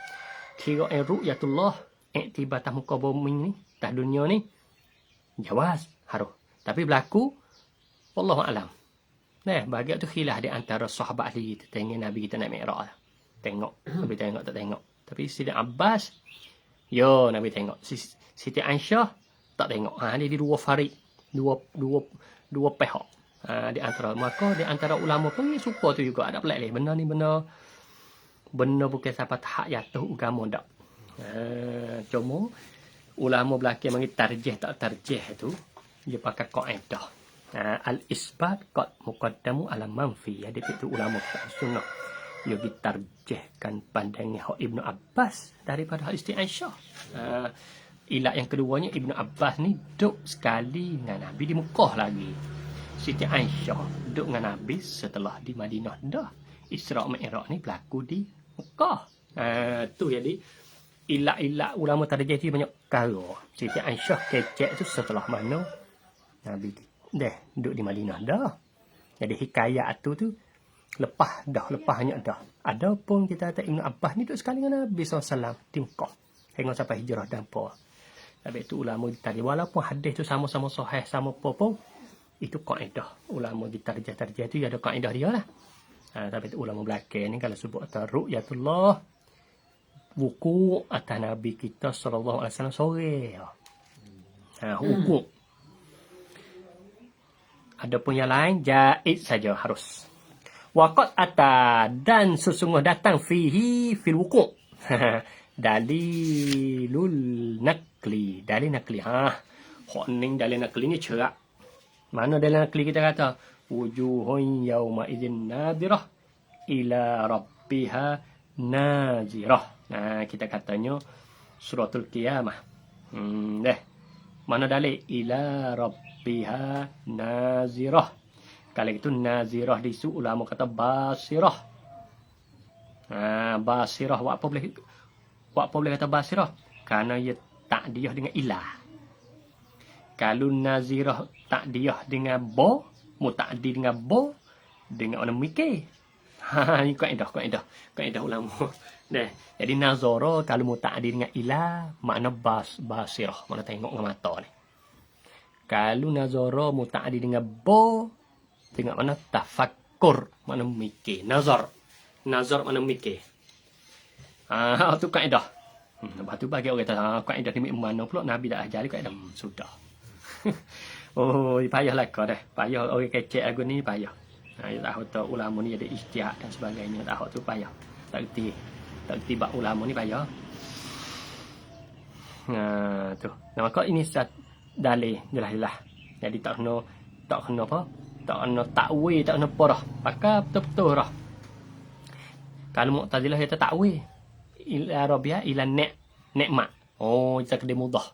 Kira ru'yatullah, iktibar atas muka bumi ni, atas dunia ni, jawaz, harus. Tapi berlaku, wallahu a'lam. Bagi tu khilaf di antara sahabat ahli kita tengok Nabi kita naik Mi'raj. Tengok, Nabi tengok tak tengok. Tapi Siti Abbas, Nabi tengok. Siti Aisyah tak tengok. Dia di dua farik, dua pihak. Di antara maka di antara ulama pun suka tu juga ada pelik. Benda ni benda bukan siapa hak jatuh agama dak. Cuma ulama belakang mari tarjih tak tarjih tu dia pakai kaedah. Al-isbat qad muqaddamu ala manfi. Ada itu ulama sunnah. Dia ditarjihkan pandangan Ibnu Abbas daripada hadis Aisyah. Ilat yang keduanya Ibnu Abbas ni duduk sekali dengan Nabi di Mekah lagi. Siti Aisyah duduk dengan Nabi setelah di Madinah dah. Isra' Mi'raj ni berlaku di Mekah. Tu jadi ilat-ilat ulama tarjih tu banyak perkara. Siti Aisyah kecek tu setelah mana Nabi duduk di Madinah dah. Jadi hikayat tu lepas hanya dah. Adapun kita kata Ibnu Abbas ni duduk sekali dengan Nabi SAW di Mekah. Hingga sampai hijrah dan apa. Habis itu ulama ditarjih. Walaupun hadis tu sama-sama sahih, sama apa pun, itu kaedah. Ulama ditarjih-tarjih tu ada kaedah dia lah. Tapi itu ulama belakang ni kalau sebut atas ru'yatullah, wuku atas Nabi kita SAW sore. Wuku. Adapun yang lain, jaiz saja harus. Waqat ata dan sesungguh datang fihi fil wuku'. Dalilul nakli. Dalil nakli. Hak ni dalil nakli ni cerak. Mana dalil nakli kita kata? Wujuhun yawma idzin nadirah ila rabbiha nazirah. Kita katanya suratul qiyamah. Mana dalil? Ila rabbiha nazirah. Kalau itu nazirah di su ulama kata basirah. Basirah apa boleh kata basirah? Karena ia takdiyah dengan ilah. Kalau nazirah takdiyah dengan bo, muta'addi dengan bo, dengan orang mikir. Ini kaedah ulama. Jadi nazara kalau muta'addi dengan ilah, makna basirah, mana tengok dengan mata ni. Kalau nazara muta'addi dengan bo, tengok mana tafakkur, mana mikir. Nazar mana mikir. Tu kaedah. Lepas tu bagi orang kata kaedah ni mana pula Nabi dah ajari kaedah. Sudah. Payahlah kau dah. Payah orang kecek aku ni payah. Tahu tu ulama ni ada ijtihad dan sebagainya. Tahu tu payah. Tak erti bab ulama ni payah. Tu. Maka ini dalil jelas-jelas. Jadi tak kena apa? Tak kena takwil, tak kena apa dah. Pakai betul-betul dah. Kalau Mu'tazilah kata takwil, ila rabbiha ila nikmat. Kita kena mudah.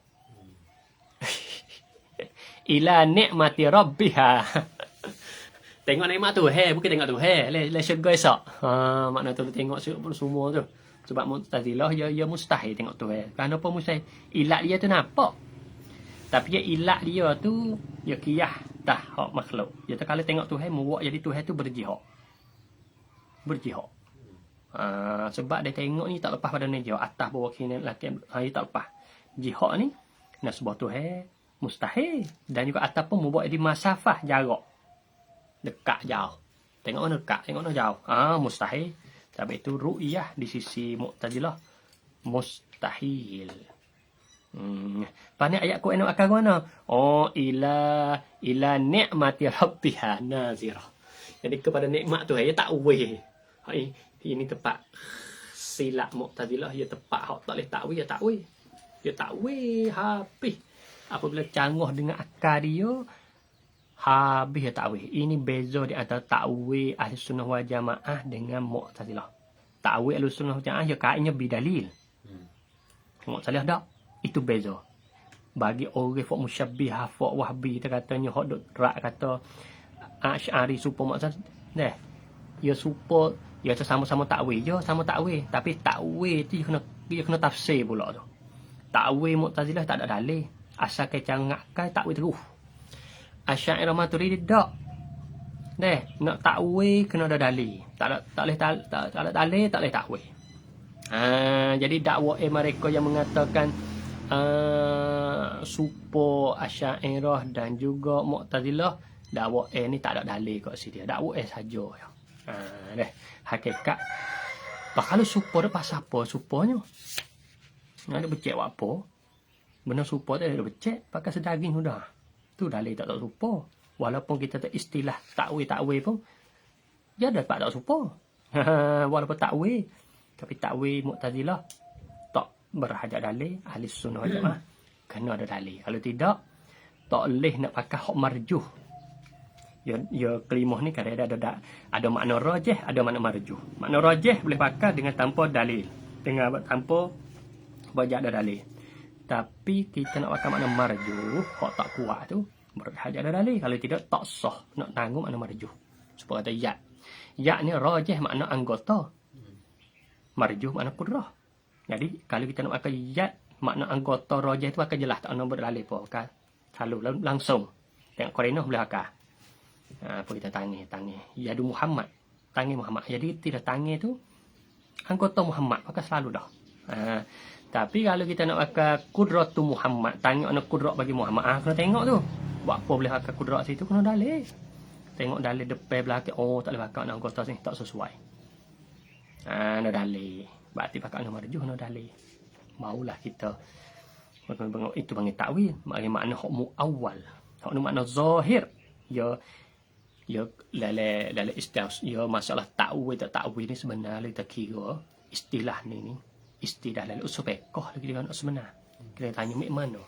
Ila nikmati rabbiha. Tengok nikmat tu, bukan tengok tu, le syurga esok. Makna tu tengok semua tu. Sebab Mu'tazilah dia mustahil tengok tu. Kenapa mustahil? Ilat dia tu nampak. Tapi dia ilat dia tu dia kiyah dah hak makhluk. Dia kalau tengok Tuhan muwak jadi Tuhan tu berjihad. Sebab dia tengok ni tak lepas pada ni dia atas bawah kiri laki tak lepas. Jihad ni nak sebuah Tuhan mustahil dan juga atas pun membuat di masafah jarak. Dekat jauh. Tengok mana dekat, tengok mana jauh. Mustahil. Tapi itu ru'yah di sisi Mu'tazilah mustahil. Pani ayat Quran akan mana? Ila nikmati rabbiha nazirah. Jadi kepada nikmat tu dia tak weh. Ini tepat silap Mu'tazilah, dia tepat hak tak boleh takwil, dia takwil. Dia takwil habis. Apabila canggah dengan akal dia, habis dia takwil. Ini beza di antara takwil ahli sunnah wal jamaah dengan Mu'tazilah. Takwil ahli sunnah wal jamaah dia kaitnya bidalil. Mu'tazilah tak. Itu beza. Bagi orang fok musyabbihah, fok wahbi kita katanya hok dok rak kata Asy'ari supo maksud deh. Ya supo ya sama-sama takwil, ya sama takwil, tapi takwil tu dia kena tafsir pula tu. Takwil Mu'tazilah tak ada dalil. Asal ke cangakkan takwil terus. Asy'ari Maturidi dak. Deh, nak takwil kena ada dalil. Tak boleh dalil, tak boleh takwil. Jadi dakwah mereka yang mengatakan supo Asy'ariyah dan juga Mu'tazilah dakwah ni tak ada dalil kat sini. Dakwah saja ya. Deh, hakikat. Kalau supo dia pasal apa suponya? Ada becek buat apa? Benar supo tak ada becek, pakai sedaging sudah. Tu dalil tak supo. Walaupun kita tak istilah takwil pun dia dapat tak supo. Walaupun takwil, tapi takwil Mu'tazilah tak berhajat dalil, ahli sunnah wal jamaah kena ada dalil. Kalau tidak, tak boleh nak pakai hak marjuh. Ya kelimah ni kadang ada makna rajih, ada makna marjuh. Makna rajih boleh pakai dengan tanpa dalil. Dengan tanpa bajak ada dalil. Tapi kita nak pakai makna marjuh, hak tak kuat tu, berhajat ada dalil. Kalau tidak, tak sah nak tanggung makna marjuh. Supaya kata yat. Yat ni rajih makna anggota. Marjuh makna kudrah. Jadi, kalau kita nak pakai yat, makna anggota rajih tu pakai jelas. Tak nak berdalil pun. Pakai selalu langsung. Tengok Qur'an boleh pakai. Apa kita tangi. Yadu Muhammad. Tangi Muhammad. Jadi, tidak tangi tu, anggota Muhammad. Pakai selalu dah. Tapi kalau kita nak pakai kudrat tu Muhammad. Tangi makna kudrat bagi Muhammad. Kena tengok tu. Buat apa boleh pakai kudrat situ, kena dalil. Tengok dalil depan belakang. Oh, tak boleh pakai nak anggota sini. Tak sesuai. Ada dalil. Berarti pakai nak marjuh, nak dalil. Maulah kita. Itu panggil takwil. Bagi makna hak mu'awwal. Hak ni makna zahir. Ya lala istilah. Ya masalah takwil tak takwil ni sebenarnya kita kira. Istilah ni. Istilah lalu usul fiqh. Lagi dia nak sebenar. Kita tanya mek mana.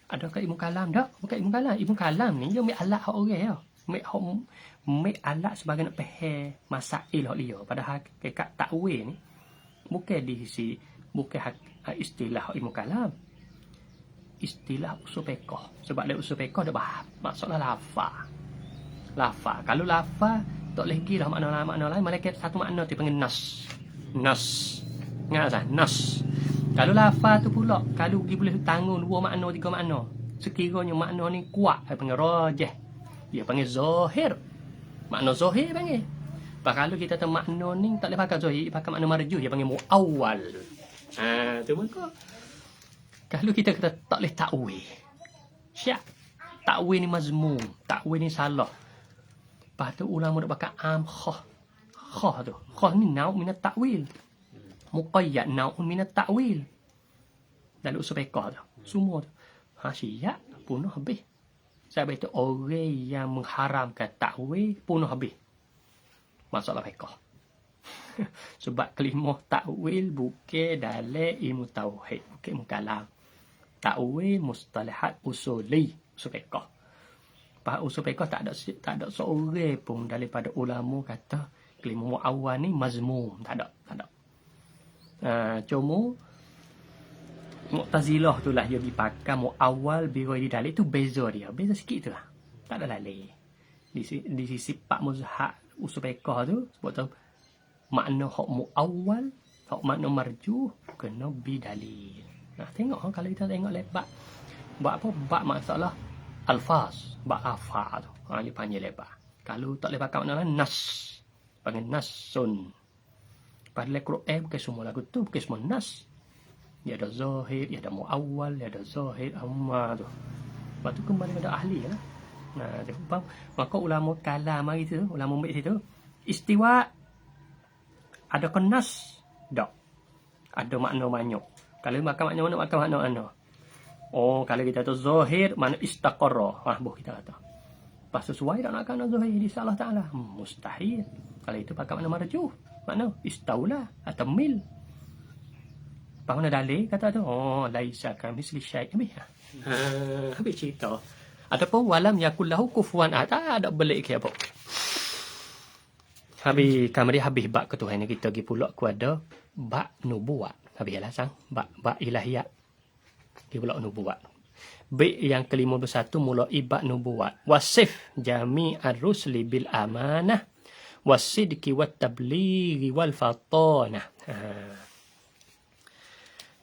Adakah ilmu kalam? Tak. Bukan ilmu kalam. Ilmu kalam ni dia mek alat hak orang ya. Mek alat sebagai nak faham masail hak dia. Padahal kat takwil ni bukan di sisi bukan istilah ilmu kalam. Istilah usul fiqh. Sebab dalam usul fiqh ada bahas masalah lafaz. Kalau lafaz tak boleh pergi lah makna lain. Malaikat satu makna tu panggil nas. Ingat tak? Nas. Kalau lafaz tu pula, kalau dia boleh tanggung 2 makna, 3 makna. Sekiranya makna ni kuat, dia panggil rajih. Dia panggil zahir. Makna zahir panggil. Kalau kita tahu makna ni tak boleh pakai zahir, pakai makna marjuh, dia panggil mu'awwal. Tu maka. Kalau kita kata tak boleh takwil. Syak. Takwil ni mazmum. Takwil ni salah. Lepas tu ulama nak pakai am khah. Khah tu. Khah ni nau' minat takwil. Muqayyad nau' minat takwil. Dalam usul fiqh tu. Semua tu. Syak punah habis. Sebab itu orang yang mengharamkan takwil punah habis. Masalah fiqh. Sebab kelimah takwil bukan dalam ilmu tauhid. Bukan ilmu kalam. Takwil mustalahat usuli. Usul fiqh. Usul fiqh tak ada seorang pun daripada ulama kata kelimah mu'awwal ni mazmum. Tak ada. Cuma Mu'tazilah tu lah dia dipakai mu'awwal bighairi dalil tu beza dia. Beza sikit tu lah. Tak ada dalil. Di sisi pak mazhab usul fiqh tu sebab tu makna hak mu'awwal, hak makna marjuh kena bidalil. Tengok kalau kita tengok lebat. Bab apa? Bab masalah alfaz, bab afa tu. Dia panggil lebat. Kalau tak boleh pakai makna nas. Panggil nasun. Padahal Quran bukan semua lagu tu, bukan semua nas. Dia ada zahir, dia ada mu'awwal, dia ada zahir amma tu. Lepas tu kembali kepada ahli lah. Maka ulama kalam mari tu, ulama ambil situ, istiwa ada nas? Tak. Ada makna banyak. Kalau makan makna mana, makan makna mana. Oh, kalau kita tu zahir, mana istaqarra. Boh kita kata. Pas sesuai tak nak kena zahir di Allah Ta'ala. Mustahil. Kalau itu pakai makna marjuh. Makna istaula atau mil. Mana dalil kata tu? Oh, laisa kamitsli syai'. Habis cerita. Ataupun walam yakul lahu kufuwan ahad. Ada belik ke apa? Habis kamari habis bab ketuhanan kita pergi pula kepada bab nubuat. Habislah sang bab ilahiyat. Pergi pula nubuat. Bab yang ke-51 mulai bab nubuat. Wasif jami'ar rusli bil amanah wasidqi wat tablighi wal fatanah.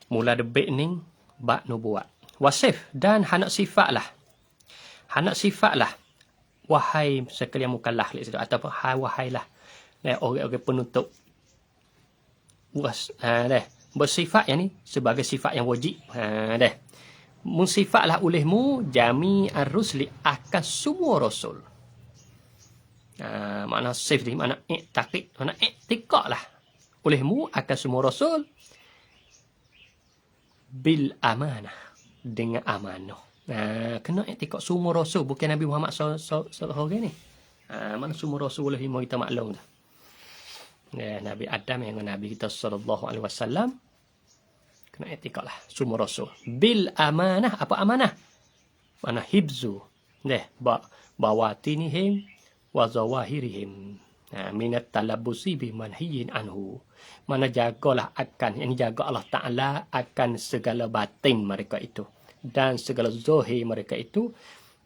Mula debek ni bab nubuat. Wasif dan hanak sifatlah. Hanak sifatlah. Wahai sekalian mukallaf situ ataupun wahailah orang-orang penuntut. Bersifat yang ni sebagai sifat yang wajib. Mensifatlah olehmu jami ar-rusli akan semua rasul. Makna sif ni makna i'taqid, makna i'tiqad lah. Olehmu akan semua rasul bil amanah, dengan amanah. Kena i'tiqad semua rasul, bukan Nabi Muhammad sallallahu alaihi ni. Mana semua rasul boleh kita maklum dah. Nabi Adam yang Nabi kita sallallahu alaihi wasallam kena etikot lah semua rasul. Bil amanah, apa amanah? Mana hibzu. Bawatinihim wa zawahirihim. Minat talabusi bimanhiyin anhu. Mana jagalah akan, ini jaga Allah Ta'ala akan segala batin mereka itu. Dan segala zohir mereka itu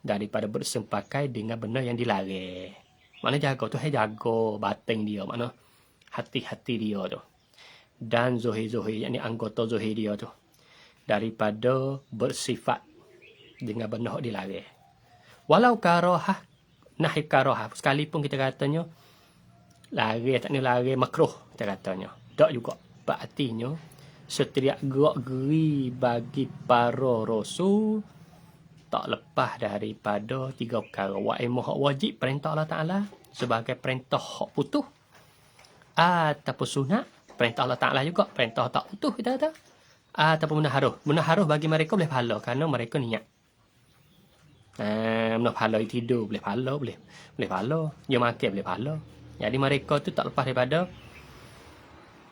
daripada bersempakai dengan benda yang dilarang. Mana jaga tu, jaga batin dia. Mana hati-hati dia tu. Dan zohir-zohir, yang anggota zohir dia tu. Daripada bersifat dengan benda yang dilarang. Walau karohah, nahi karohah. Sekalipun kita katanya, lari tak ni lari makruh kita katanya. Tak juga. Artinya setiap gerak-geri bagi para rasul tak lepas daripada 3 perkara. Hak wajib perintah Allah Ta'ala sebagai perintah hak putus ataupun sunat. Perintah Allah Ta'ala juga perintah tak putus kita kata. Ataupun munaharuh. Munaharuh bagi mereka boleh pahala kerana mereka niat. Nak pahala tidur boleh pahala, boleh pahala. Dia makan boleh pahala. Jadi mereka tu tak lepas daripada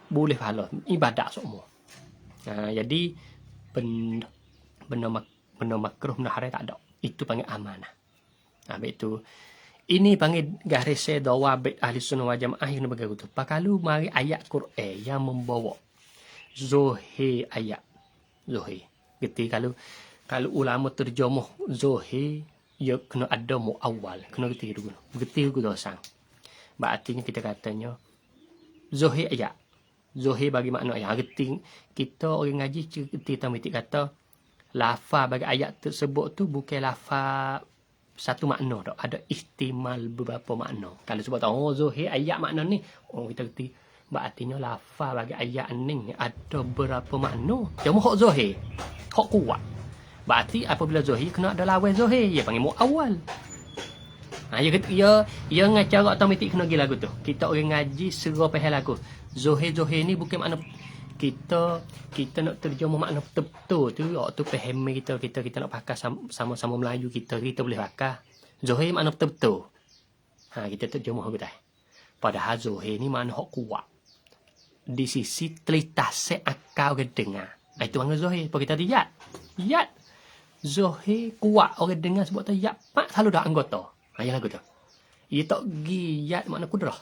boleh pahala ibadat semua. Jadi benda makruh munaharai tak ada. Itu panggil amanah. Habis itu ini panggil garis dawabit ahli sunnah wal jamaah yang begitu. Kalau mari ayat Quran yang membawa zohir ayat. Zohir. Gitu kalau ulama terjemah zohir ya kena ada muawwal, kena geti dulu. Geti dulu dosang. Artinya kita katanya zohir ayat. Zohir bagi makna ayat. Geti kita orang ngaji geti tamitik kata lafaz bagi ayat tersebut tu bukan lafaz satu makna tak. Ada ihtimal beberapa makna. Kalau sebut tahu zohir ayat makna ni, kita geti artinya lafaz bagi ayat ni ada berapa makna. Cuma hak zohir, hak kuat. Berarti apabila zohir kena ada lawan zohir, dia panggil muawwal. Ya ngacara otomatik kena pergi lagu tu. Kita orang ngaji serah faham lagu. Zohir ni bukan makna kita nak terjemah makna betul tu. Tu faham kita nak pakai sama-sama Melayu kita boleh pakai. Zohir makna betul. Kita terjemah betul. Padahal zohir ni makna hak kuat. Di sisi telitase akal orang dengar. Itu makna zohir. Apa kita lihat? Yat. Zohir kuat orang dengar sebab tu yat mak selalu dah anggota. Yang lagu tu. Ia tak giyat makna kudrah.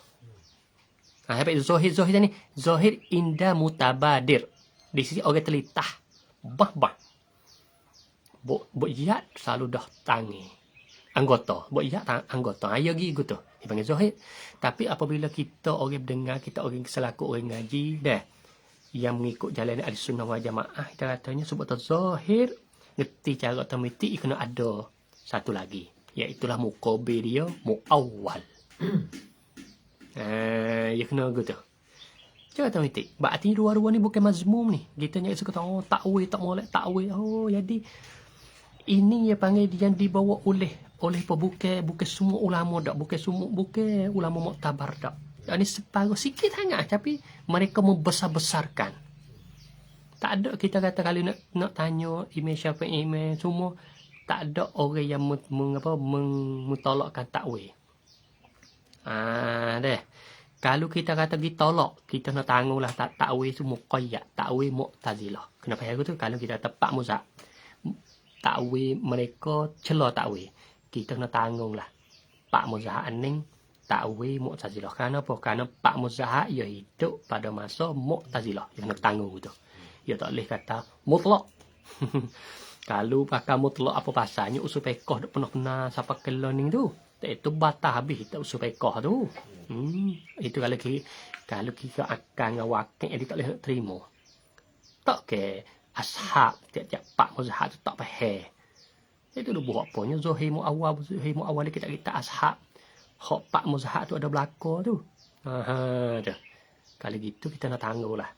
Habis zohir ni. Zohir indah mutabadir. Di sisi orang telitah. Bah. Buk yat selalu dah tangi. Anggota. Buk yat anggota. Ia gitu tu. Dia panggil zohir. Tapi apabila kita orang dengar, kita orang selaku orang ngaji, yang mengikut jalan ahli sunnah wal jamaah, kita katanya sebab tu zohir, ngerti cara otomatik, kena ada satu lagi. Iaitulah muqabil dia muawwal. Ya kena gitu. Jangan tahu itu. Berarti dua-dua ni bukan mazmum ni. Kita nyai suka tahu takwil tak molek takwil. Jadi ini ya panggil yang dibawa oleh bukan semua ulama dak, bukan ulama muktabar dak. Ini separuh sikit sangat tapi mereka membesar-besarkan. Tak ada kita kata kalau nak tanya Imam Syafi'i semua tak ada orang yang mentolakkan takwil. Kalau kita kata ditolak, kita nak tangguhlah takwil itu muqayyad, takwil Mu'tazilah. Kenapa aku tu? Kalau kita tepat muzhab, takwil mereka celah takwil, kita nak tanggunglah pak muzhab aning takwil Mu'tazilah. Kenapa? Kerana pak muzhab ia hidup pada masa Mu'tazilah. Dia nak tanggung tu. Dia tak boleh kata mutlak. Kalau pakai mutlak apa pasalnya usul pekoh tak pernah siapa keloning tu. Itu batal habis tak usul pekoh tu. Itu kalau kita akan ngawakil dia tak boleh terima. Tak ke ashab tiap-tiap pak mazhab tu tak faham. Itu dia buat apanya zohir muawwal kita ashab. Hak pak mazhab tu ada belaka tu. Kalau gitu kita nak tangguhlah.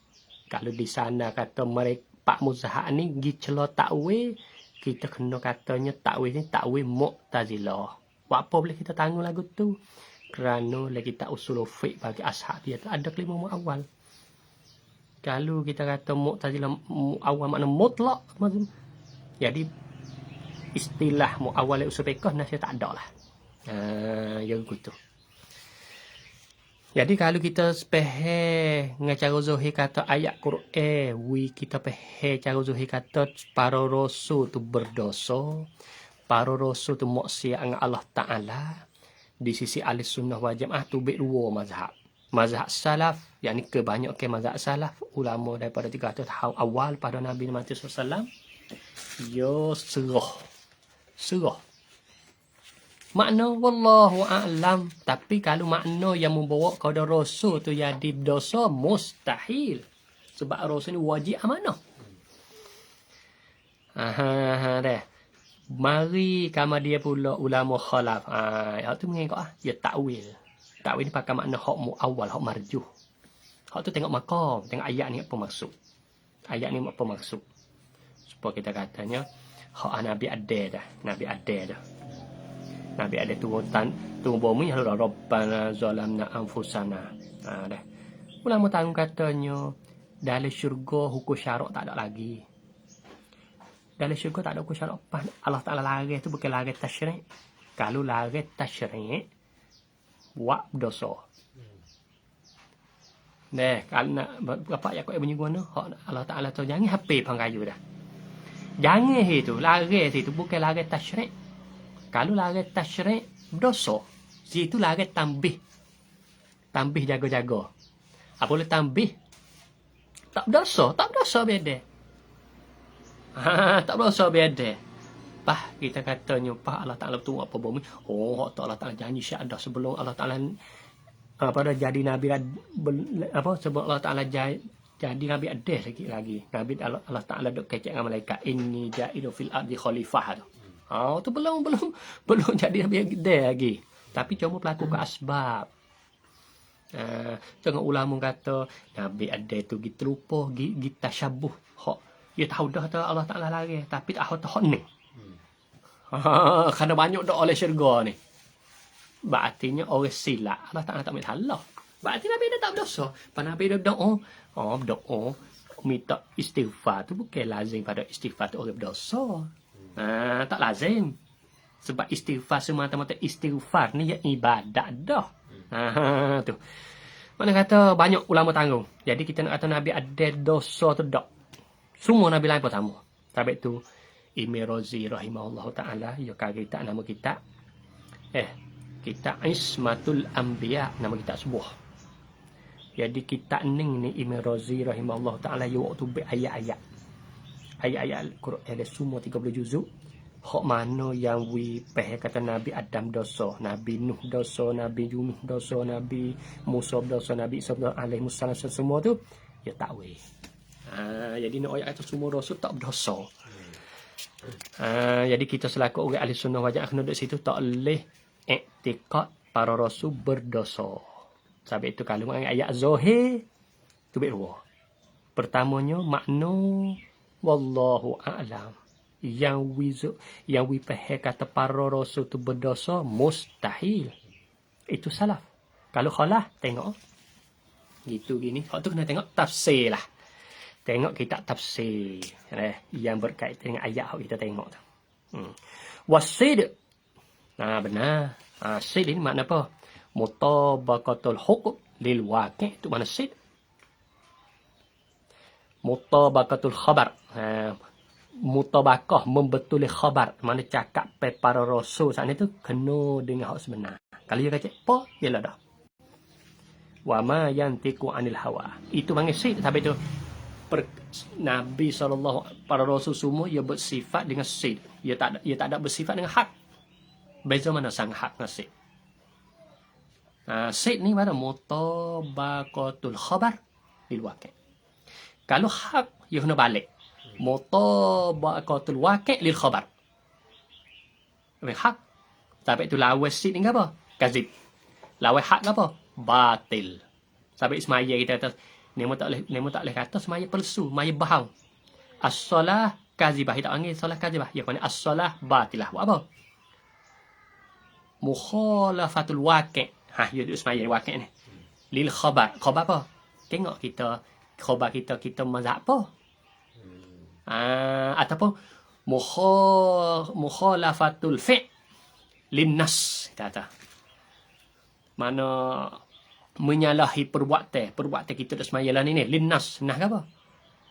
Kalau di sana kata mereka pak muzhab ni gi celah takwil, kita kena katanya takwil ni takwil Mu'tazilah. Buat apa boleh kita tanggung lagu tu? Kerana lagi tak usul fiqh bagi ashab dia tu ada kelima muawwal. Kalau kita kata Mu'tazilah muawwal makna mutlak, jadi istilah muawwal usul fiqh nasihat tak ada lah. Ya gitu. Jadi kalau kita pehe dengan cara Zuhir kata ayat Quran, kita pehe cara Zuhir kata para rasul tu berdosa, para rasul tu maksiat dengan Allah Taala. Di sisi ahli sunnah wal jamaah tu dua mazhab. Mazhab salaf, yakni kebanyakan mazhab salaf, ulama daripada 300 tahun awal pada Nabi Muhammad SAW, yo serah. Makna wallahu a'lam, tapi kalau makna yang membawa kepada rasul tu jadi dosa mustahil. Sebab rasul ni wajib amanah. Dah. Mari kama dia pula ulama khalaf. Hak tu mengikut ya takwil. Takwil ni pakai makna hak awal, hak marjuh. Hak tu tengok makam, tengok ayat ni apa maksud. Ayat ni apa maksud. Supaya kita katanya hak Nabi ada dah. Nabi ada turun bumi lalu Rabbana zalamna anfusana. Dah. Ulama tahu katanya dalam syurga hukum syarak tak ada lagi. Dalam syurga tak ada hukum syarak apa. Allah Taala larang tu bukan larang tasyrik. Kalau larang tasyrik buat dosa. Nah, kalau nak apa ayat kau bunyi guna Allah Taala tu jangan HP pangkayu dah. Jangan itu larang itu bukan larang tasyrik. Kalau larang tasyrik dosa, situ larang tambih jaga-jaga. Apa boleh tambih? Tak dosa beda. Tak dosa beda. Kita katanya Allah Taala tu apa bumi. Allah Taala janji syahadah sebelum Allah Taala jadi nabi sebelum Allah Taala jadi nabi ada lagi. Nabi Allah Taala dok kecek dengan malaikat inni ja'ilu fil ardi khalifah tu. Tu belum jadi nabi gede lagi. Tapi cuma pelaku ke asbab. Jangan ulama kata nabi ada tu gitu lupa kita syabuh. Ya tahu dah Allah Taala lari tapi tak tahu ni. Karena banyak doa oleh syurga ni. Berartinya orang silap Allah Taala tak ambil salah. Berarti nabi dia tak berdosa. Nabi dia doa, doa minta istighfar tu bukan lazim pada istighfar tu orang berdosa. Tak lazim. Sebab istighfar semata-mata istighfar ni ya ibadat dah. Tu. Mana kata banyak ulama tanggung. Jadi kita nak kata Nabi ada dosa tu tak. Semua Nabi lain pun sama. Sebab tu Imam Razi rahimahullah ta'ala ya kita nama kita. Kita Ismatul Anbiya nama kita sebuah. Jadi kita ning ni Imam Razi rahimahullah ta'ala ya waktu ayat-ayat. Ayat-ayat Al-Quran ada semua 30 juzuk. Hak mana yang kata Nabi Adam dosa, Nabi Nuh dosa, Nabi Yunus dosa, Nabi Musa dosa, Nabi Isa alaihi wassalam semua tu ya takwil. Jadi nak ayat kata semua dosa tak berdosa. Jadi kita selaku orang ahli sunnah wal jamaah kena duduk situ tak boleh iktikad para rasul berdosa. Sebab itu kalau ayat zahir tu berdua. Pertamanya makna wallahu a'lam. Yang faham kata para rasul tu berdosa mustahil. Itu salaf. Kalau khalaf tengok gitu gini. Hak tu kena tengok tafsir lah. Tengok kitab tafsir yang berkaitan dengan ayat yang kita tengok tu. Wasid. Benar. Sid ini makna apa? Mutabaqatul hukum lil waqi'. Itu mana sid? Mutabaqatul khabar. Mutabaqah membetuli khabar. Mana cakap para rasul saat itu kena dengan hak sebenar. Kalau dia kata apa? Dia lah dah. Wa ma yantiqu anil hawa. Itu panggil sid. Tapi itu Nabi SAW, para rasul semua ia bersifat dengan sid. Ia tak ada bersifat dengan hak. Beza mana sang hak dengan sid. Sid ni mana mutabaqatul khabar lil waqi'. Kalau hak ia kena balik. Mutabaqatul waqi' lil khabar. Hak. Sampai itu lawan sid ni apa? Kazib. Lawan hak apa? Batil. Sampai semaya kita kata Nemo tak boleh kata semaya palsu, semaya bahang. As-salah kazibah. Kita panggil salah kazibah. Ya, kerana as-salah batilah. Buat apa? Mukhalafatul waqi'. Ya duduk semaya waqi' ni. Lil khabar. Khabar apa? Tengok kita, khabar kita mazhab apa? Ataupun mukhalafatul fi' lin nas. Kata. Mana menyalahi perbuatan kita tak semayalah ni linnas nah apa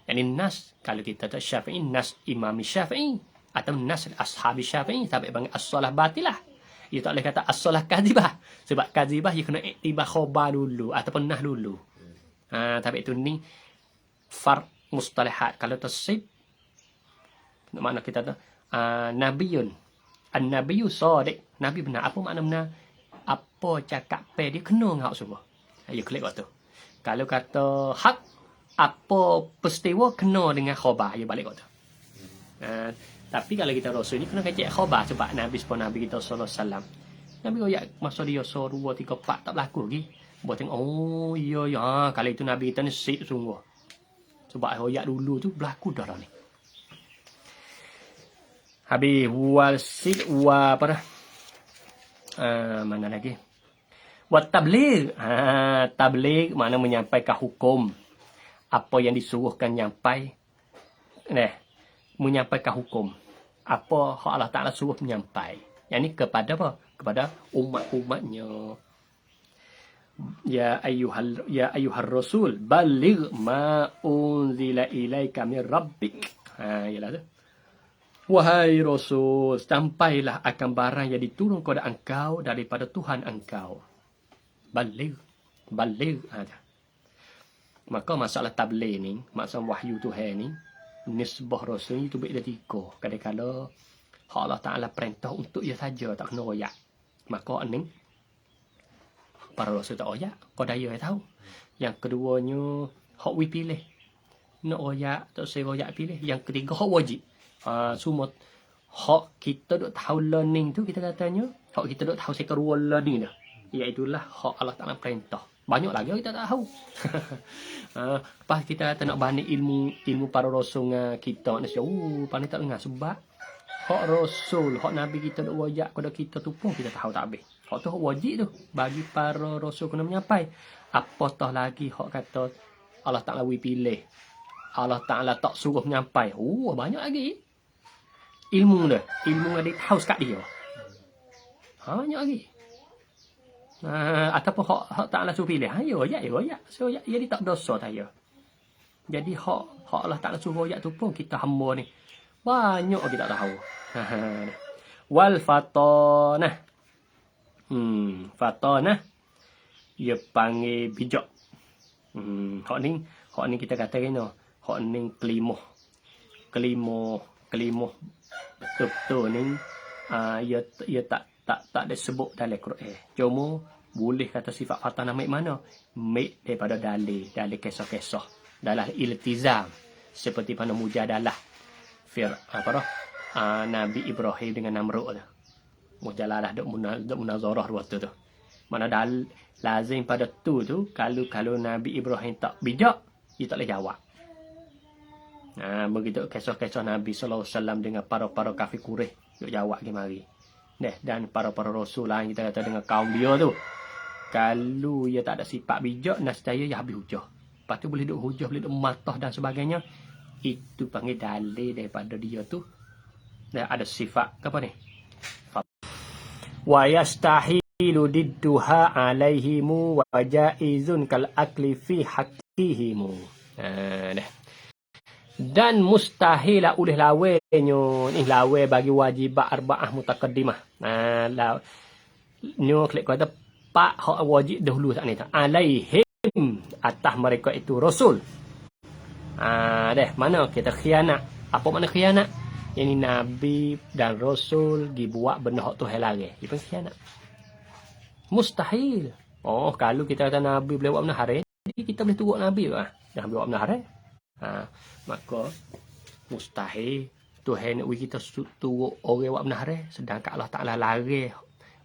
yani nas kalau kita tak Syafi'i nas Imam Syafi'i atau nas ashabi Syafi'i tapi bang as-salah batilah ia tak boleh kata as-salah kadzibah sebab kadzibah ia kena iktibar khabar dulu ataupun nah dulu tapi itu ni far mustalahat kalau tasib makna kita tu nabiyun an-nabiyyu shadiq nabi benar apa makna benar apa cakap pe dia kena ngak semua ya klik waktu kalau kata hak apa peristiwa kena dengan khabar ya balik waktu tapi kalau kita rasul ni kena kecek khabar sebab nabi sepon nabi kita sallallahu alaihi wasallam nabi royak masa dia so 2 3 4 tak berlaku lagi buat tengok oh ya kalau itu nabi kita ni sik sungguh sebab royak dulu tu berlaku dah ni habis wal sid wa apa dah mana lagi buat tabligh tabligh makna menyampaikan hukum apa yang disuruhkan nyampai menyampaikan hukum apa hak Allah Taala suruh menyampai yang ni kepada apa kepada umat-umatnya ya ayyuhar rasul balligh ma unzila ilaika min rabbik ialah tu wahai rasul sampailah akan barang yang diturun kepada engkau daripada Tuhan engkau Baligh maka masalah tabligh ni masalah wahyu Tuhan ni nisbah rasul itu berbeza tiga kadang-kadang hak Allah Taala perintah untuk ia saja tak kena royak maka ni para rasul tak royak kau daya tahu yang keduanya hak we pilih nak royak tak saya royak pilih yang ketiga hak wajib semua hak kita duk tahu learning tu kita katanya hak kita duk tahu second learning dah iaitulah hak Allah Taala perintah banyak lagi kita tak tahu pas kita tak nak banding ilmu para rasul dengan kita nak pandai tak dengar sebab hak rasul hak nabi kita duk wajak kepada kita tu pun kita tahu tak habis hak tu hak wajib tu bagi para rasul kena menyampai apatah lagi hak kata Allah Taala pilih Allah Taala tak suruh menyampai banyak lagi ilmu ada tahu sekat dia banyak lagi ataupun hak Taala suruh pilih ya so ya dia tak dosa saya jadi hak Allah Taala suruh ya tu pun kita hamba ni banyak kita tak tahu wal fatanah fatanah dia panggil bijak hak ni kita kata kena hak ni kelima betul ni ia tak ada sebut dalam Quran. Cuma boleh kata sifat fatanah mai mana? Mai daripada dalil kisah-kisah. Dalam iltizam seperti pada mujadalah Nabi Ibrahim dengan Namrud tu. Mujadalah dok munazarah waktu tu. Mana lazim pada tu kalau Nabi Ibrahim tak bijak, dia tak boleh jawab. Begitu kisah-kisah Nabi sallallahu alaihi wasallam dengan para kafir Quraisy dok jawab ke mari. Dan para rasul lain kita kata dengan kaum dia tu kalau ia tak ada sifat bijak nescaya ia habis hujah lepas tu boleh duk hujah boleh duk matah dan sebagainya itu panggil dalil daripada dia tu dan ada sifat apa ni wa yastahilu didduha alaihimu wa jaizun kal akli fi haqqihimu dan mustahil lah oleh lawenyo ni lawe bagi wajib arba'ah mutaqaddimah nyo klik kata pak hak wajib dahulu saat ni alaihim atas mereka itu rasul mana kita khianat apa makna khianat yang nabi dan rasul dibuat benda hak Tuhan larang dia pun khianat mustahil kalau kita kata nabi boleh buat benda haram kita boleh turut nabi jangan buat benda haram maka mustahil Tuhan nak kita turut orang buat benda haram sedangkan Allah Taala larang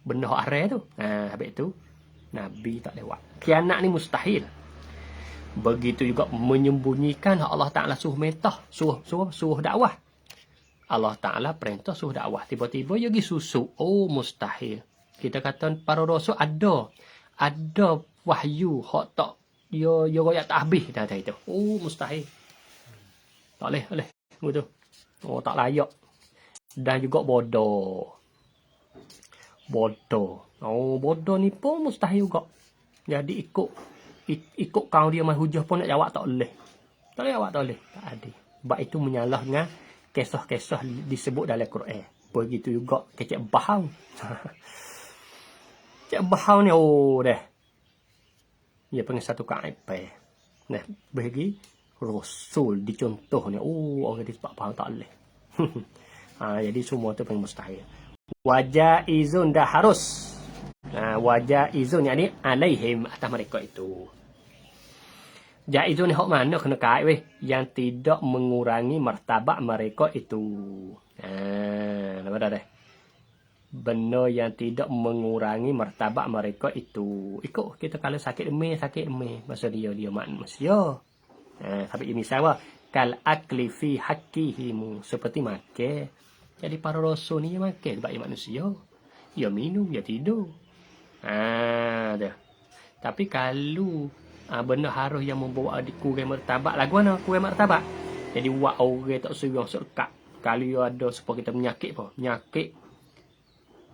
benda hak haram tu habis tu nabi tak lewat khianat ni mustahil begitu juga menyembunyikan hak Allah Taala suruh metah suruh dakwah Allah Taala perintah suruh dakwah tiba-tiba dia pergi susu mustahil kita kata para rasul ada wahyu hak tak dia royak tak habis dah itu mustahil tak boleh betul tak layak dan juga bodoh bodoh ni pun mustahil juga Jadi ikut kau dia mai hujah pun nak jawab tak boleh. Tak boleh jawab, tak boleh. Tak ada. Sebab itu menyalah dengan kisah-kisah disebut dalam Quran. Begitu juga kecek bahang. Cek bahang ni, dah. Dia panggil satu kaibah. Nah, bagi Rasul dicontoh ni. Orang dia sebab bahang tak boleh. Jadi semua tu panggil mustahil. Wajaizun dah harus. Wajaizun yang ni alaihim atas mereka itu. Jaizun ni hok mana kena kait weh, yang tidak mengurangi martabat mereka itu. Apa dah deh? Benda yang tidak mengurangi martabat mereka itu. Ikut kita kalau sakit demam, masa dia manusia. Sampai misal apa? Kal akli fi haqqihim, seperti makan. Jadi para rasul ni makan sebab dia manusia. Dia minum, dia tidur. Dah. Tapi kalau benda harus yang membawa kurang martabat, lagu mana kurang martabat? Jadi buat orang tak seorang dekat. Kalau dia ada supaya kita menyakit apa? Penyakit.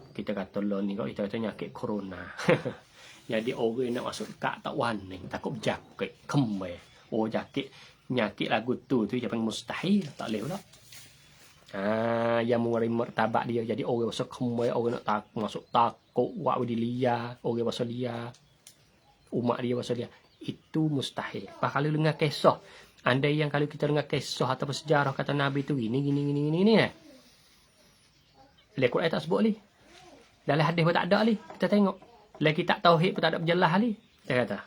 Kita kata lah ni, kita kata penyakit corona. Jadi orang nak masuk dekat tak warning, takut berjakit, kemai. Jakit, penyakit lagu tu yang paling mustahil, tak boleh pula. Yang mengurangi martabat dia. Jadi orang masuk kemai, orang nak masuk takut, buat di liar, orang masuk liar, umat dia masuk liar. Itu mustahil. Kalau dengar kisah, andai yang kalau kita dengar kisah atau sejarah kata Nabi tu gini Al-Quran tak sebut ni. Dalam hadis pun tak ada ni. Kita tengok. Dalam kitab tauhid pun tak ada berjelas ni. Dia kata,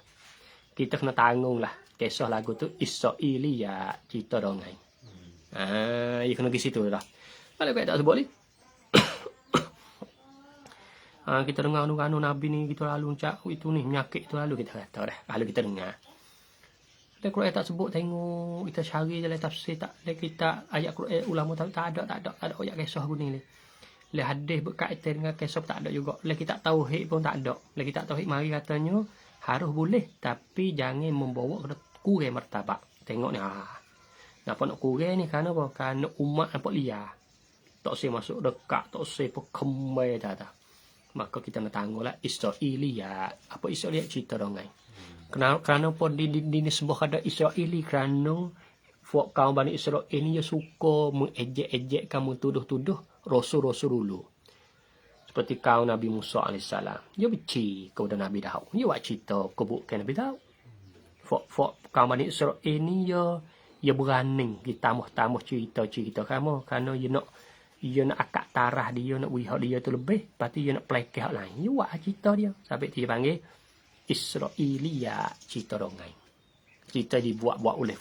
kita kena tanggung lah kisah lagu tu Israiliyat, cerita dongeng. Ia kena pergi situ dah. Kalau tak sebut ni. Kita dengar anu Nabi ni, kita lalu cak itu ni penyakit tu lalu kita kata dah. Kalau kita dengar. Dalam Quran tak sebut, tengok kita cari dalam tafsir tak ada kita ayat Quran ulama tak ada ayat kisah guni ni. Le hadis berkaitan dengan kisah tak ada juga. Le kita tauhid pun tak ada. Le kita tauhid mari katanya harus boleh tapi jangan membawa ke kurang martabat. Tengok ni Napa nak kurang ni kerana apa? Kerana umat nampak liar. Tak usah masuk dekat, tak usah kemai dah. Maka kita nak tangguhlah Israiliyat. Apa Israiliyat? Cerita dongeng. Kerana pun disebut ada Israeli kerana kaum Bani Israel ini dia suka mengejek-ejek kamu tuduh-tuduh rasul-rasul dulu. Seperti kaum Nabi Musa AS. Dia benci kepada Nabi Daud. Dia buat cerita kebukkan Nabi Daud. Kaum Bani Israel ini dia berani ditambah-tambah cerita-cerita kamu kerana dia nak akak tarah dia, nak wihak dia tu lebih, lepas tu dia nak pelekeh lain. Dia buat cerita dia. Sampai dia panggil Israiliyat, cerita dongeng. Cerita dibuat-buat oleh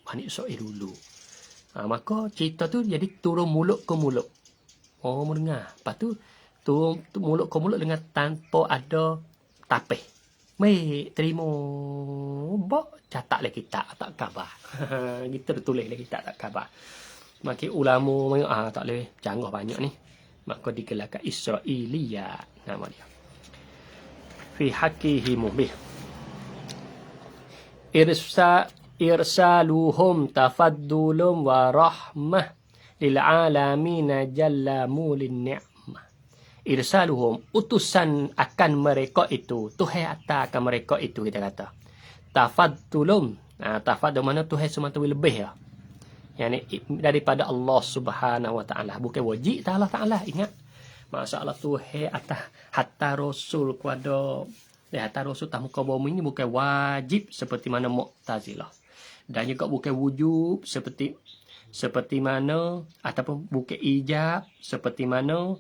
Bani Israel dulu. Maka cerita tu jadi turun mulut ke mulut. Oh, mendengar. Lepas tu turun mulut ke mulut dengan tanpa ada tapih. Baik, terima. Bok, cataklah kita tak khabar. Kita tulislah kita tak khabar. Makin ulama tak boleh canggah banyak ni. Maka digelarkan Israiliyat nama dia. Fi haqqihim bih. Irsaluhum tafaddulum wa rahmah lil alamin jalla mulin ni'mah. Irsaluhum, utusan akan mereka itu, Tuhan akan mereka itu kita kata. Tafaddulum, tafaddul mana Tuhan semata lebih ya. Yani daripada Allah Subhanahu wa taala, bukan wajib Allah taala. Ingat, masalah Tuhan atas hatta rasul kepada hatta rasul tak muka bumi ini bukan wajib seperti mana Mu'tazilah, dan juga bukan wujub seperti mana ataupun bukan ijab seperti mana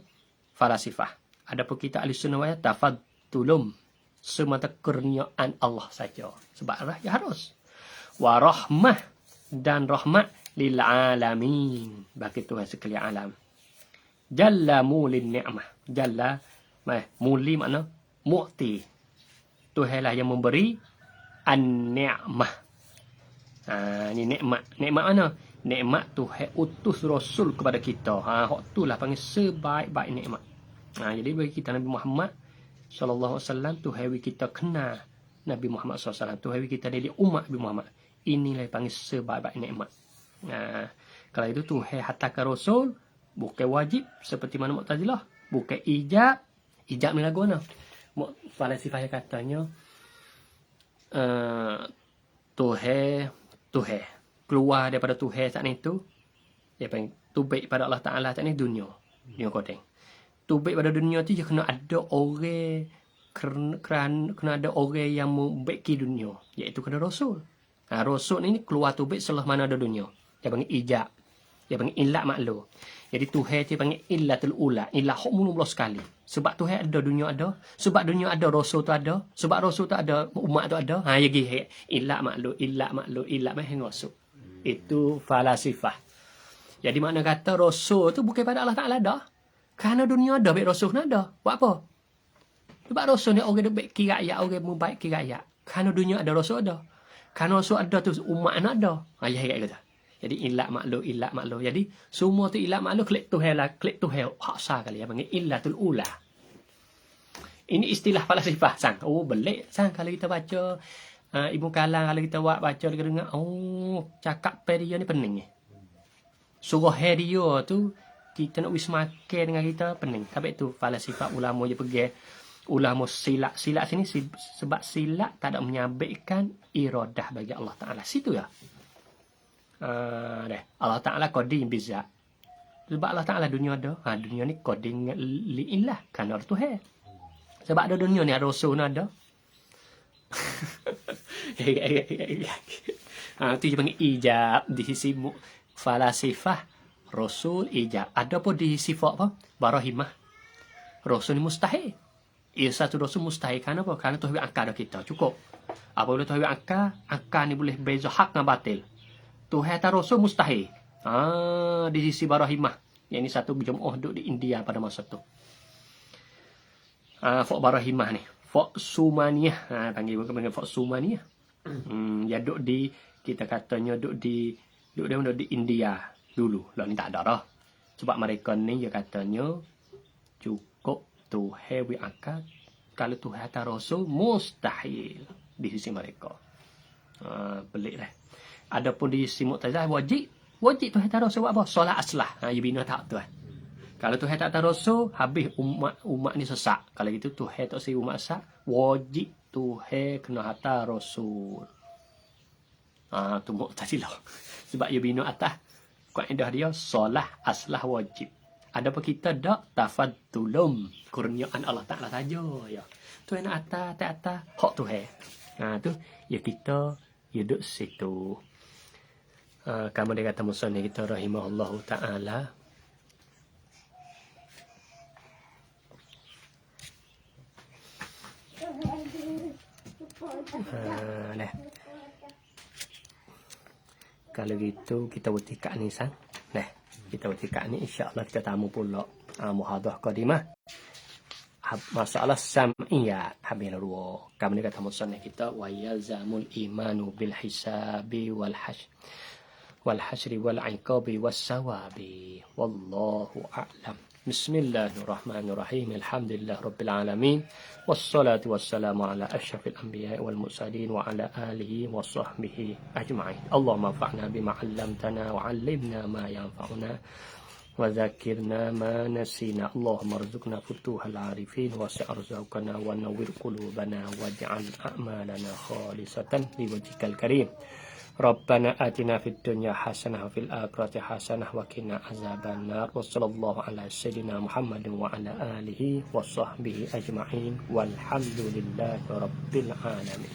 falasifah. Adapun kita ahli sunnah wal tafaddulum, semata kurniaan Allah saja. Sebab ya harus wa rahmah, dan rahmat lil alamin, bagi Tuhan sekalian alam. Jalla mulin ni'mah. Jalla muli makna mu'ti. Tuhanlah yang memberi an-ni'mah. Ni nikmat. Nikmat mana? Nikmat Tuhan utus Rasul kepada kita. Hak itulah panggil sebaik-baik nikmat. Jadi bagi kita Nabi Muhammad sallallahu alaihi wasallam, Tuhan kita kenal Nabi Muhammad sallallahu alaihi wasallam. Tuhan kita dari umat Nabi Muhammad. Inilah panggil sebaik-baik nikmat. Kalau itu Tuhan hantarkan Rasul, bukan wajib seperti mana Mu'tazilah, bukan ijab ni lagu mana. Falasifah yang katanya Tuhan keluar daripada Tuhan saat itu, dia panggil tubik pada Allah Ta'ala saat ni dunia kodeng. Tubik pada dunia tu dia kena ada orang, kena ada orang yang membaiki dunia, iaitu kena Rasul. Rasul ni keluar tubik setelah mana ada dunia. Dia panggil ijab. Dia panggil ilat maklum. Jadi Tuhan dia panggil illatul ula. Ilah hok mula sekali. Sebab Tuhan ada, dunia ada. Sebab dunia ada, Rasul tu ada. Sebab Rasul tu ada, umat tu ada. Ya gih. Ilat maklum, ilat maklum, ilat maklum Rasul. Itu falasifah. Jadi makna kata Rasul tu bukan pada Allah Ta'ala dah. Kerana dunia ada, baik Rasul nak ada. Buat apa? Sebab Rasul ni orang baik kira rakyat, orang membaik kira rakyat. Kerana dunia ada, Rasul ada. Kerana Rasul ada tu umat nak ada. Ya kata. Jadi ilat maklum. Jadi semua tu ilat maklum klik Tuhan lah, klik Tuhan hak sah kali ya, panggil illatul ula. Ini istilah falasifah sang. Belik sang kalau kita baca Ibnu Kalam, kalau kita baca dia dengar cakap dia ni pening ni. Surah dia tu kita nak wis makan dengan kita pening. Tapi tu falasifah ulama je pergi. Ulama silap sini sebab silap tak ada menyabitkan iradah bagi Allah Ta'ala. Situ ya. Allah Ta'ala koding bizat. Sebab Allah Ta'ala dunia ada. Dunia ni koding li'illah. Kan ada Tuhan. Sebab ada dunia ni ada Rasul ada. Itu dia panggil ijab. Di sisi falasifah Rasul ijab. Ada pun di sifat apa? Barahimah. Rasul ni mustahil. Satu Rasul mustahil. Kenapa? Kerana Tuhan angka ada kita. Cukup. Apabila Tuhan angka ni boleh beza hak dengan batil. Tuhan tak Rasul mustahil. Di sisi barahimah. Yang ini satu jemaah duduk di India pada masa tu. Fok barahimah ni. Fok sumaniyah. Panggil fok sumaniyah. Dia duduk di, kita katanya duduk di India dulu. Lah ni tak ada dah. Sebab mereka ni dia katanya cukup Tuhan akad. Kalau Tuhan tak Rasul mustahil di sisi mereka. Pelik lah. Adapun di sisi Mu'tazilah wajib Tuhan tak Rasul buat apa? Solat aslah. Ya bina tak tu. Kalau Tuhan tak Rasul, habis umat ni sesak. Kalau gitu Tuhan tak si umat sesak, wajib Tuhan kena hantar Rasul. Tu Mu'tazilah. Sebab ya bina atas kaedah dia solat aslah wajib. Adapun kita dak tafaddulum, kurniaan Allah Ta'ala saja ya. Tuhan nak atas, tak atas, hak Tuhan. Tu ya kita duduk situ. Kamu dia kata musannif kita rahimahullahu ta'ala. Kalau gitu kita bertikak ni sang. Kita bertikak ni insya-Allah kita tamu pula muhadharah qadimah. Masalah sam'iyat habis dua. Kamu dia kata musannif kita wa yalzamul imanu bil hisabi wal hasyri wal iqabi was sawabi. Wallahu a'lam. Bismillahirrahmanirrahim. Alhamdulillah rabbil alamin. Wassalatu wassalamu ala asyrafil anbiya'i wal mursalin wa ala alihi wa sahbihi ajma'in. Allahumma anfa'na bima 'allamtana wa 'allimna ma yanfa'una wa dzakirna ma nasina. Allahumma arzuqna futuhal 'arifin wa sa'arzaqna wa nawwir qulubana waj'al a'malana khalisatan liwajhikal karim. Rabbana atina fid dunya hasanah wa fil akhirati hasanah wa qina azabannar. Wa sallallahu ala sayyidina Muhammadin wa ala alihi wa sahbihi ajma'in. Walhamdulillahi rabbil alamin.